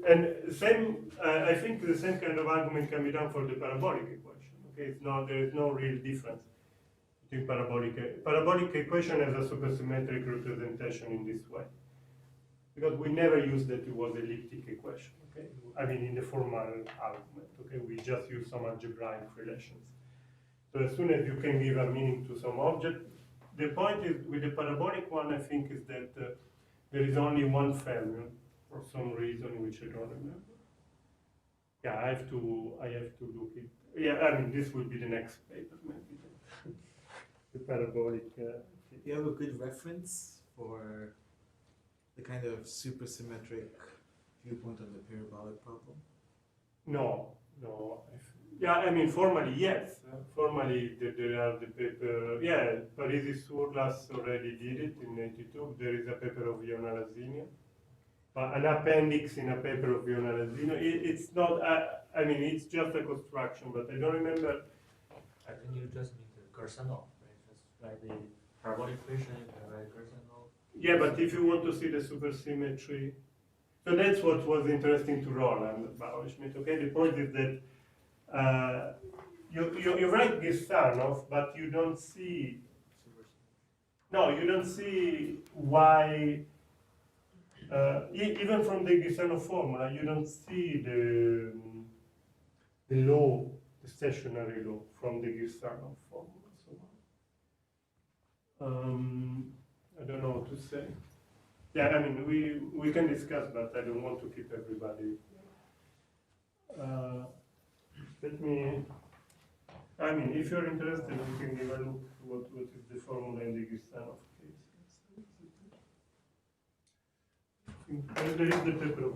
I think the same kind of argument can be done for the parabolic equation. Okay, there is no real difference between parabolic equation as a supersymmetric representation in this way. Because we never used that it was elliptic equation, okay? I mean, in the formal argument, okay? We just use some algebraic relations. So as soon as you can give a meaning to some object, the point is with the parabolic one, I think, is that there is only one fermion. for some reason which I don't remember. Yeah, I have to look it. Yeah, I mean this will be the next paper maybe. The parabolic. Do you have a good reference for the kind of supersymmetric viewpoint on the parabolic problem? No. Yeah, I mean formally yes. Formally there are the paper. Yeah, Parisi and Sourlas already did it in '82. There is a paper of Iona Lazinia. An appendix in a paper of Iona Lazinia. It's not. I mean it's just a construction, but I don't remember. I think you just need the Gersonov, right? Just write the parabolic equation, you can write Gersonov. Yeah, but if you want to see the supersymmetry, so that's what was interesting to Roland about Schmidt. Okay, the point is that you write Gessanov, but you don't see. No, you don't see why. Even from the Gessanov formula, you don't see the law, the stationary law from the Gessanov formula. So, I don't know what to say. Yeah, I mean, we can discuss, but I don't want to keep everybody. Let me. I mean, if you're interested, we can give a look what is the formula in the Gessanov case. There is the paper of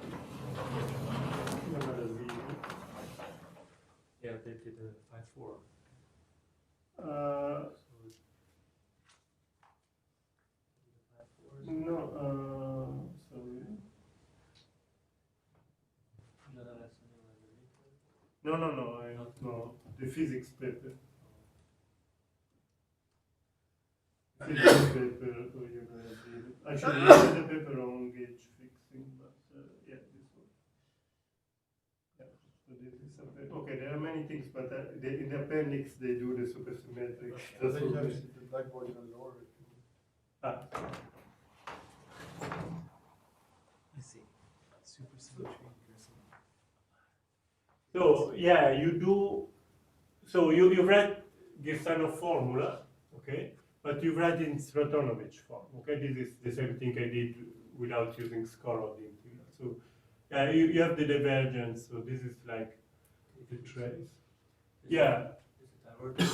Yeah, they did a 5-4. No, sorry. No, I don't know. The physics paper. Physics paper, actually, this is the paper on gauge fixing, but yeah, this one. Yeah, so this is a paper. Okay, there are many things, but in the appendix they do the supersymmetric. I think you have to the blackboard even lower. I see. Supersymmetry. So yeah, you do. So you write Gessanov formula, okay, but you write in Stratonovich form. Okay, this is the same thing I did without using Skorod integral. So you have the divergence. So this is like the trace. Yeah. Is it divergent?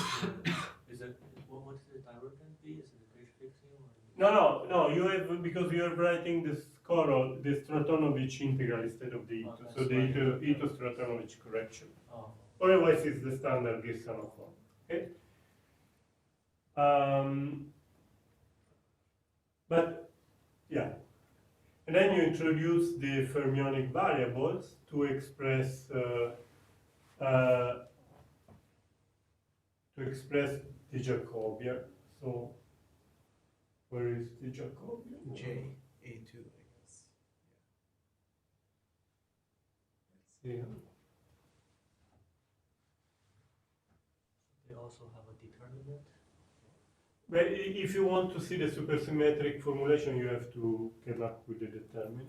Is it what is the divergent be? Is it gauge fixing or? No. You have because you are writing the Skorod, the Stratonovich integral instead of the Ito. Oh, So the Ito Stratonovich correction. Oh. Otherwise, it's the standard Gessanov form. Okay. But yeah, and then you introduce the fermionic variables to express the Jacobian. So where is the Jacobian? J, A2, I guess. Let's see. They also have a determinant. But if you want to see the supersymmetric formulation, you have to come up with the determinant.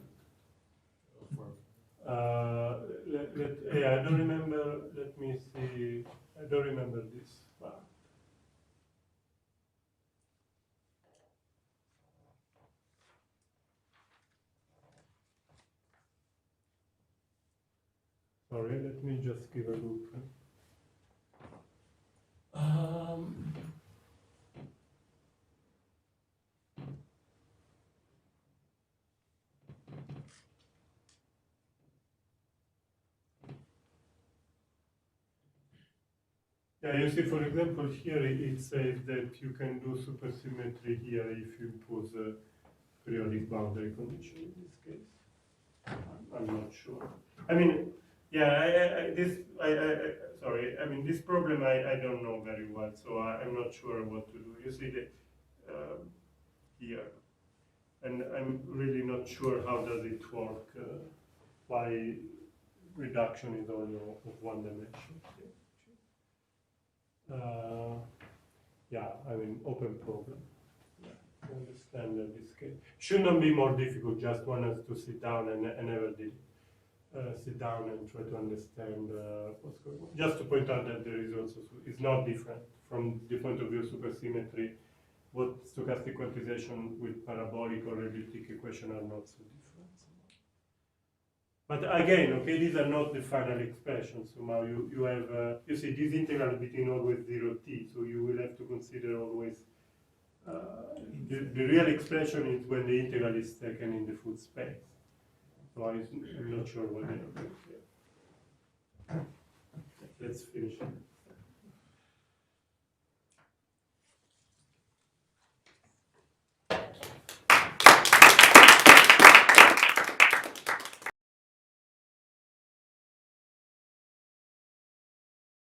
Yeah, I don't remember. Let me see. I don't remember this part. Sorry, let me just give a look. Yeah, you see, for example, here it says that you can do supersymmetry here if you impose a periodic boundary condition in this case. I'm not sure. I mean, yeah, sorry, I mean, this problem I don't know very well, so I'm not sure what to do. You see that here, and I'm really not sure how does it work, why reduction is only of one dimension. Yeah, I mean, open problem. Yeah, I understand that this case should not be more difficult. Just one has to sit down and never did sit down and try to understand what's going on. Just to point out that there is also it's not different from the point of view of supersymmetry. What stochastic quantization with parabolic or elliptic equation are not so different. But again, okay, these are not the final expressions. So now you have, you see, this integral between always 0 t, so you will have to consider always, the real expression is when the integral is taken in the full space. So I'm not sure what they are doing here. Let's finish it.